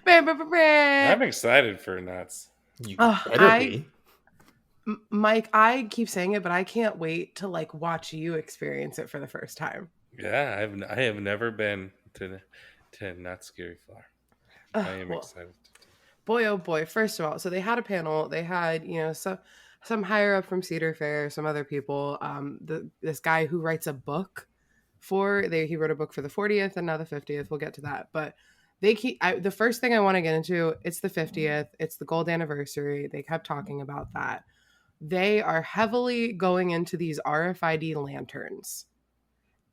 S1: I'm excited for Nuts.
S2: You better be.
S3: Mike, I keep saying it, but I can't wait to like watch you experience it for the first time.
S1: Yeah, I have never been to Not Scary Farm. I am excited.
S3: Boy, oh boy! First of all, so they had a panel. They had some higher up from Cedar Fair, some other people. This guy who writes a book he wrote a book for the 40th and now the 50th. We'll get to that, but the first thing I want to get into, it's the 50th. It's the gold anniversary. They kept talking about that. They are heavily going into these RFID lanterns,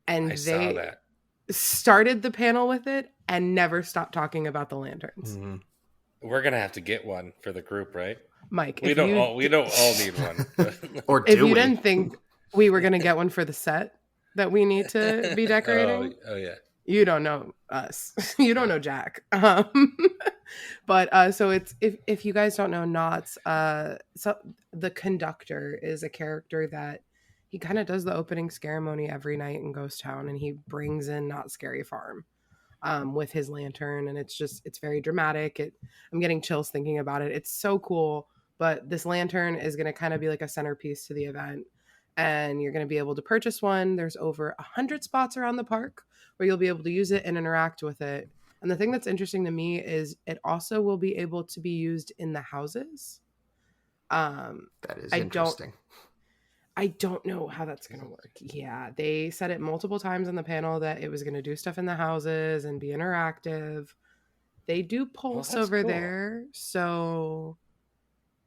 S3: and
S1: saw that.
S3: Started the panel with it and never stopped talking about the lanterns.
S2: Mm-hmm.
S1: We're gonna have to get one for the group, right?
S3: Mike,
S1: we don't all need one.
S3: Or if you didn't think we were gonna get one for the set that we need to be decorating,
S1: oh yeah,
S3: you don't know us. You don't know Jack. But so it's if you guys don't know Knots, so the conductor is a character that he kind of does the opening ceremony every night in Ghost Town, and he brings in Not Scary Farm with his lantern, and it's very dramatic. I'm getting chills thinking about it. It's so cool. But this lantern is going to kind of be like a centerpiece to the event, and you're going to be able to purchase one. There's over 100 spots around the park where you'll be able to use it and interact with it. And the thing that's interesting to me is it also will be able to be used in the houses.
S2: That is interesting.
S3: I don't know how that's going to work. Yeah, they said it multiple times on the panel that it was going to do stuff in the houses and be interactive. They do pulse over there, so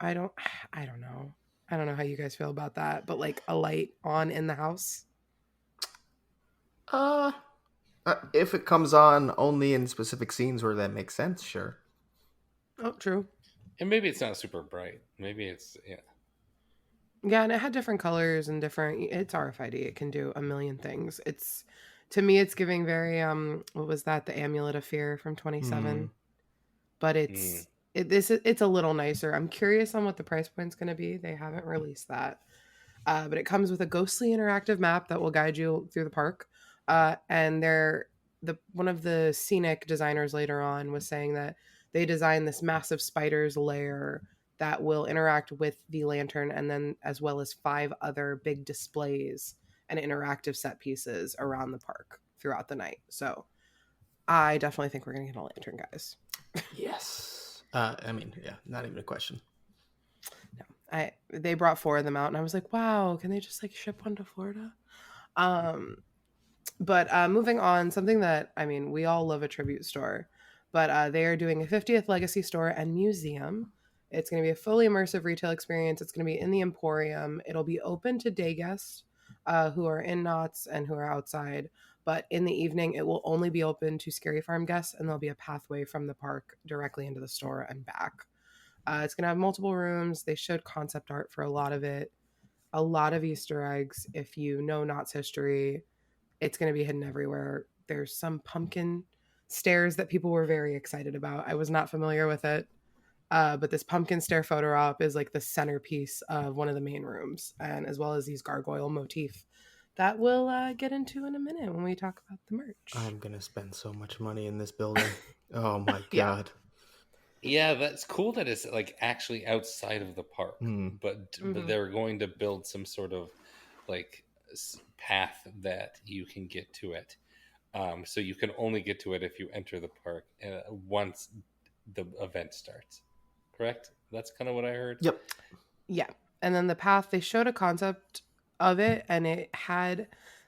S3: I don't know. I don't know how you guys feel about that, but like a light on in the house.
S2: If it comes on only in specific scenes where that makes sense, sure.
S3: Oh, true.
S1: And maybe it's not super bright. Maybe it's
S3: Yeah, and it had different colors and it's RFID. It can do a million things. To me, it's giving very what was that? The Amulet of Fear from 27. but it's a little nicer. I'm curious on what the price point's going to be. They haven't released that. But it comes with a ghostly interactive map that will guide you through the park. And one of the scenic designers later on was saying that they designed this massive spider's lair that will interact with the lantern, and then as well as 5 other big displays and interactive set pieces around the park throughout the night. So I definitely think we're going to get a lantern, guys.
S2: Yes. Not even a question.
S3: No, they brought 4 of them out, and I was like, wow, can they just like ship one to Florida? But moving on, something that, we all love a tribute store, but they are doing a 50th Legacy store and museum. It's going to be a fully immersive retail experience. It's going to be in the Emporium. It'll be open to day guests who are in Knott's and who are outside. But in the evening, it will only be open to Scary Farm guests, and there'll be a pathway from the park directly into the store and back. It's going to have multiple rooms. They showed concept art for a lot of it. A lot of Easter eggs. If you know Knott's history, it's going to be hidden everywhere. There's some pumpkin stairs that people were very excited about. I was not familiar with it. But this pumpkin stair photo op is like the centerpiece of one of the main rooms, and as well as these gargoyle motif that we'll get into in a minute when we talk about the merch.
S2: I'm going to spend so much money in this building. Oh my God.
S1: Yeah, that's cool that it's like actually outside of the park, but they're going to build some sort of like path that you can get to it. So you can only get to it if you enter the park once the event starts. Correct? That's kind of what I heard.
S2: Yep.
S3: Yeah. And then the path, they showed a concept of it, and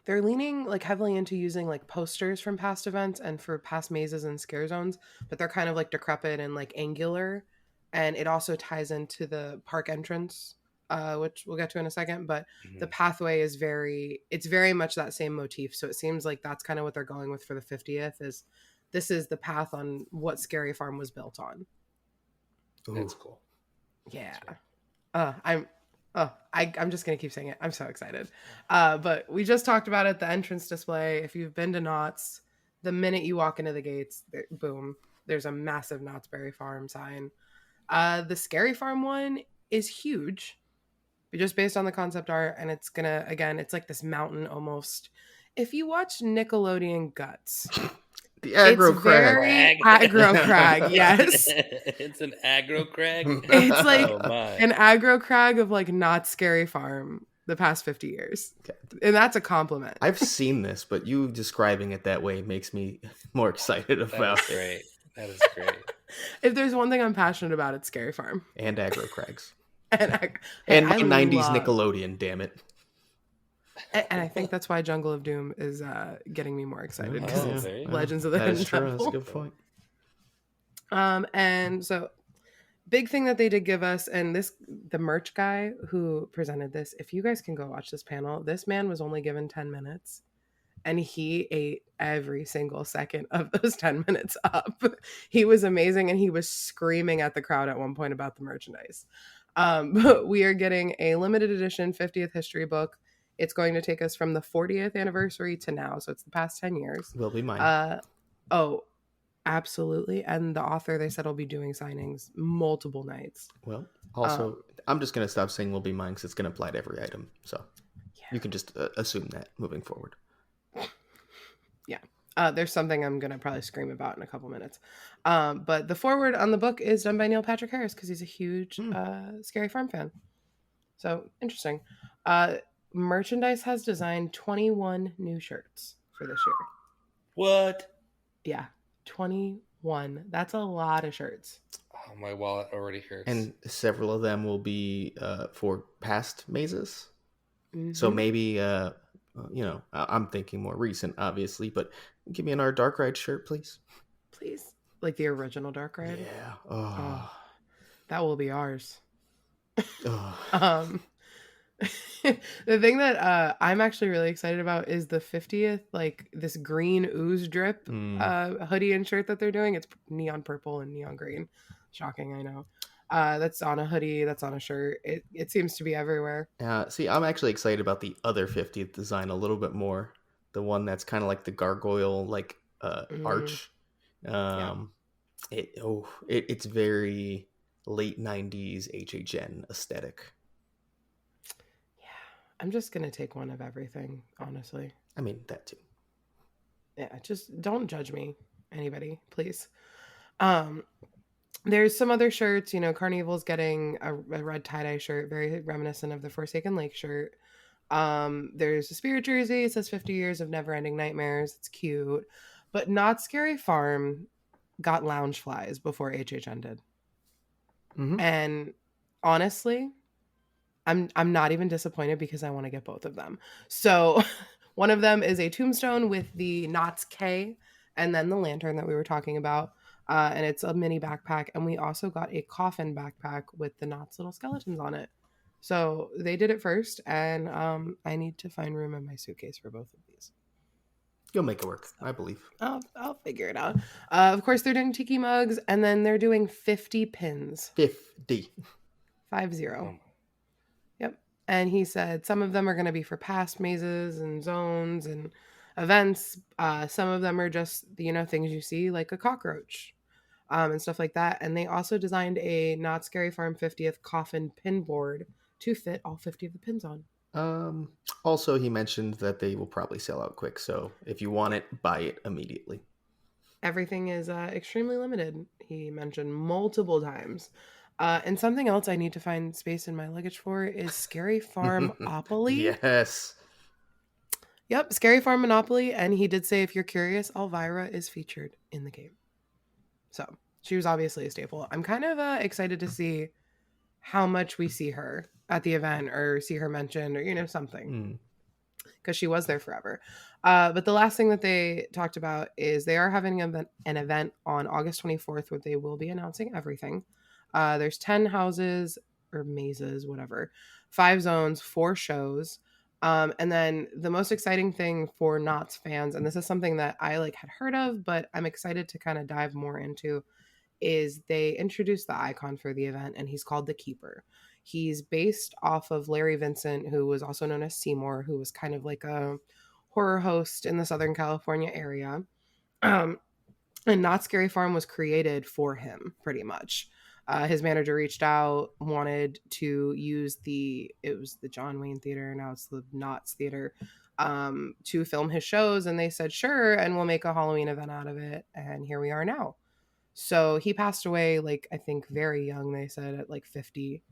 S3: they're leaning like heavily into using like posters from past events and for past mazes and scare zones, but they're kind of like decrepit and like angular. And it also ties into the park entrance, which we'll get to in a second. But the pathway is it's very much that same motif. So it seems like that's kind of what they're going with for the 50th this is the path on what Scary Farm was built on.
S1: That's cool.
S3: Yeah. I'm just going to keep saying it. I'm so excited. But we just talked about it, the entrance display. If you've been to Knott's, the minute you walk into the gates, boom, there's a massive Knott's Berry Farm sign. The Scary Farm one is huge, just based on the concept art. And it's it's like this mountain almost. If you watch Nickelodeon Guts...
S2: The aggro crag.
S3: Very aggro crag, yes.
S1: It's an aggro crag?
S3: It's like an aggro crag of like not Scary Farm the past 50 years. Okay. And that's a compliment.
S2: I've seen this, but you describing it that way makes me more excited about it.
S1: Great. That is great.
S3: If there's one thing I'm passionate about, it's Scary Farm.
S2: And aggro crags.
S3: and
S2: 90s Nickelodeon, damn it.
S3: And I think that's why Jungle of Doom is getting me more excited, because it's Legends of the Hidden Temple.
S2: That's a good point.
S3: And so, big thing that they did give us, and the merch guy who presented this, if you guys can go watch this panel, this man was only given 10 minutes, and he ate every single second of those 10 minutes up. He was amazing, and he was screaming at the crowd at one point about the merchandise. But we are getting a limited edition 50th history book. It's going to take us from the 40th anniversary to now. So it's the past 10 years.
S2: Will be mine.
S3: Oh, absolutely. And the author, they said, will be doing signings multiple nights.
S2: Well, also, I'm just going to stop saying will be mine because it's going to apply to every item. So you can just assume that moving forward.
S3: Yeah. There's something I'm going to probably scream about in a couple minutes. But the foreword on the book is done by Neil Patrick Harris because he's a huge Scary Farm fan. So interesting. Merchandise has designed 21 new shirts for this year.
S1: What?
S3: Yeah, 21. That's a lot of shirts.
S1: Oh, my wallet already hurts.
S2: And several of them will be for past mazes. Mm-hmm. So maybe, I'm thinking more recent, obviously, but give me an Our Dark Ride shirt, please.
S3: Please. Like the original Dark Ride?
S2: Yeah. Oh.
S3: That will be ours.
S2: Oh.
S3: The thing that I'm actually really excited about is the 50th, like this green ooze drip hoodie and shirt that they're doing. It's neon purple and neon green. Shocking, I know. That's on a hoodie, that's on a shirt. It seems to be everywhere.
S2: See, I'm actually excited about the other 50th design a little bit more. The one that's kind of like the gargoyle, like arch. It's very late 90s HHN aesthetic.
S3: Yeah, I'm just gonna take one of everything, honestly.
S2: I mean, that too.
S3: Yeah, just don't judge me, anybody, please. There's some other shirts. Carnival's getting a red tie-dye shirt, very reminiscent of the Forsaken Lake shirt. There's a Spirit jersey. It says 50 years of never-ending nightmares. It's cute. But Not Scary Farm got lounge flies before HHN did.
S2: Mm-hmm.
S3: And honestly, I'm not even disappointed because I want to get both of them. So one of them is a tombstone with the Knots K and then the lantern that we were talking about. And it's a mini backpack. And we also got a coffin backpack with the Knots little skeletons on it. So they did it first. And I need to find room in my suitcase for both of these.
S2: You'll make it work, I believe.
S3: I'll figure it out. Of course, they're doing tiki mugs. And then they're doing 50 pins.
S2: 50.
S3: 50. Yep. And he said some of them are going to be for past mazes and zones and events. Some of them are just, things you see like a cockroach and stuff like that. And they also designed a Not Scary Farm 50th coffin pin board to fit all 50 of the pins on.
S2: Also, he mentioned that they will probably sell out quick. So if you want it, buy it immediately.
S3: Everything is extremely limited. He mentioned multiple times. And something else I need to find space in my luggage for is Scary Farm Monopoly.
S2: Yes.
S3: Yep, Scary Farm Monopoly. And he did say, if you're curious, Elvira is featured in the game. So she was obviously a staple. I'm kind of excited to see how much we see her at the event or see her mentioned or, something. Because she was there forever. But the last thing that they talked about is they are having an event on August 24th where they will be announcing everything. There's 10 houses or mazes, whatever, 5 zones, 4 shows. And then the most exciting thing for Knott's fans, and this is something that I had heard of, but I'm excited to kind of dive more into, is they introduced the icon for the event, and he's called the Keeper. He's based off of Larry Vincent, who was also known as Seymour, who was kind of like a horror host in the Southern California area. And Not Scary Farm was created for him, pretty much. His manager reached out, wanted to use it was the John Wayne Theater, now it's the Knott's Theater, to film his shows. And they said, sure, and we'll make a Halloween event out of it. And here we are now. So he passed away, I think very young, they said, at 50.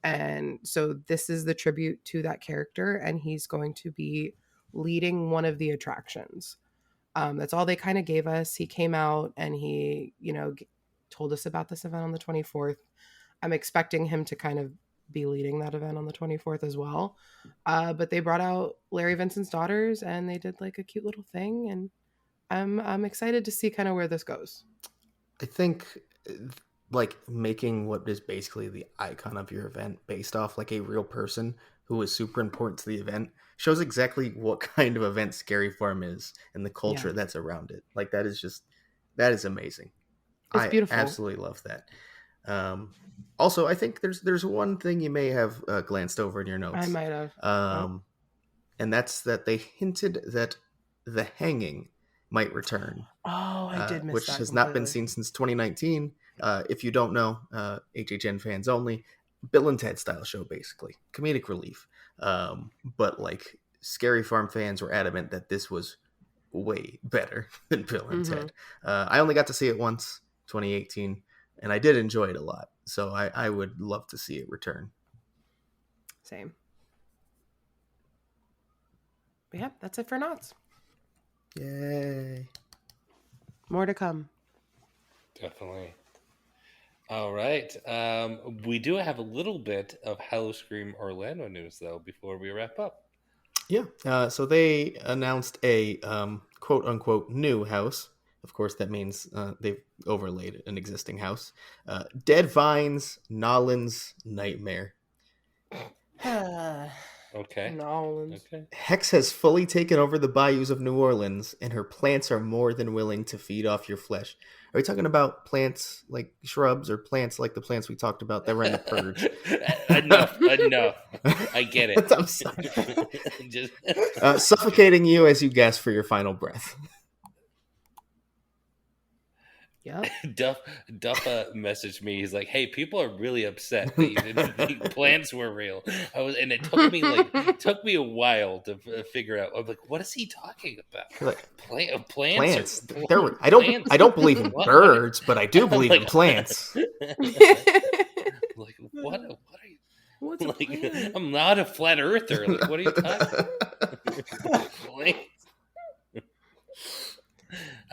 S3: And so this is the tribute to that character. And he's going to be leading one of the attractions. That's all they kind of gave us. He came out and he, told us about this event on the 24th. I'm expecting him to kind of be leading that event on the 24th as well. But they brought out Larry Vincent's daughters and they did a cute little thing. And I'm excited to see kind of where this goes.
S2: I think making what is basically the icon of your event based off a real person who is super important to the event shows exactly what kind of event Scary Farm is and the culture that's around it. That is amazing.
S3: It's beautiful.
S2: I absolutely love that. Also, I think there's one thing you may have glanced over in your notes.
S3: I might have.
S2: And that's that they hinted that the hanging might return.
S3: Oh, I did miss
S2: which
S3: that.
S2: Which has not been seen since 2019. If you don't know, HHN fans only, Bill and Ted style show, basically. Comedic relief. But Scary Farm fans were adamant that this was way better than Bill and Ted. I only got to see it once, 2018, and I did enjoy it a lot. So I would love to see it return.
S3: Same. But yeah, that's it for Knott's.
S2: Yay.
S3: More to come.
S1: Definitely. All right. We do have a little bit of Hello Scream Orlando news, though, before we wrap up.
S2: Yeah. So they announced a quote-unquote new house. Of course, that means they've overlaid an existing house. Dead Vines, Nolan's Nightmare.
S1: Okay.
S3: Nolan's.
S1: Okay.
S2: Hex has fully taken over the bayous of New Orleans, and her plants are more than willing to feed off your flesh. Are we talking about plants like shrubs or plants like the plants we talked about that were in the Purge?
S1: Enough. I get it.
S2: I'm sorry. Suffocating you as you gasp for your final breath.
S3: Yep.
S1: Duff messaged me. He's like, "Hey, people are really upset that you didn't think plants were real." And it took me a while to figure out. I'm like, "What is he talking about?
S2: Like,
S1: Plants?
S2: I don't believe in birds, but I do believe in plants.
S1: Like, what are you?
S3: What's a plant?
S1: I'm not a flat earther. Like, what are you talking about? Plants.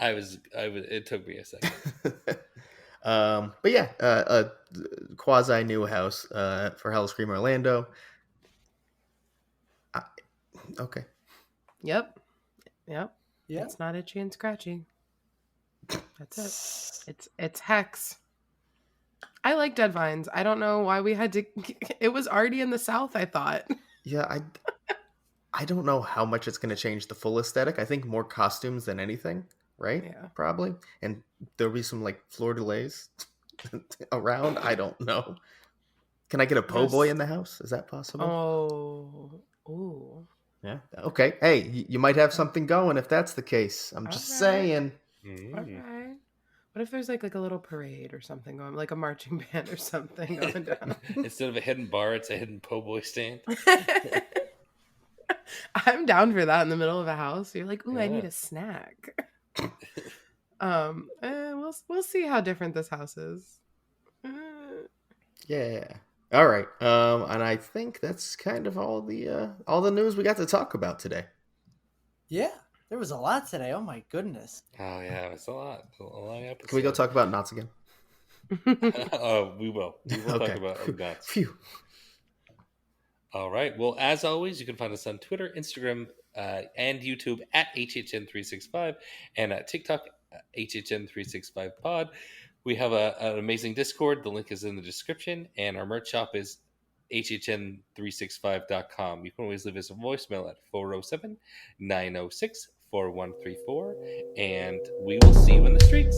S1: It took me a second.
S2: But yeah, a quasi new house for Hellscream Orlando. Okay.
S3: Yep.
S4: Yeah.
S3: It's not itchy and scratchy. That's it. It's Hex. I like Dead Vines. I don't know why we had to. It was already in the South, I thought.
S2: Yeah, I don't know how much it's going to change the full aesthetic. I think more costumes than anything, right?
S3: Yeah.
S2: Probably. And there'll be some like fleur-de-lis around. I don't know. Can I get a po' boy in the house? Is that possible?
S3: Oh. Ooh.
S2: Yeah. Okay. Hey, you might have something going if that's the case. I'm just saying.
S3: Okay. What if there's like a little parade or something going, like a marching band or something going down?
S1: Instead of a hidden bar, it's a hidden po' boy stand.
S3: I'm down for that in the middle of a house. You're like, ooh, I need a snack. We'll see how different this house is.
S2: Yeah. All right. And I think that's kind of all the news we got to talk about today.
S4: Yeah. There was a lot today. Oh my goodness.
S1: Oh yeah, it's a lot. A long episode.
S2: Can we go talk about knots again?
S1: Oh, we will. We will talk about knots.
S2: Phew.
S1: All right. Well, as always, you can find us on Twitter, Instagram, and YouTube at HHN365 and at TikTok HHN365pod. We have an amazing Discord. The link is in the description, and our merch shop is HHN365.com. You can always leave us a voicemail at 407-906-4134, and we will see you in the streets.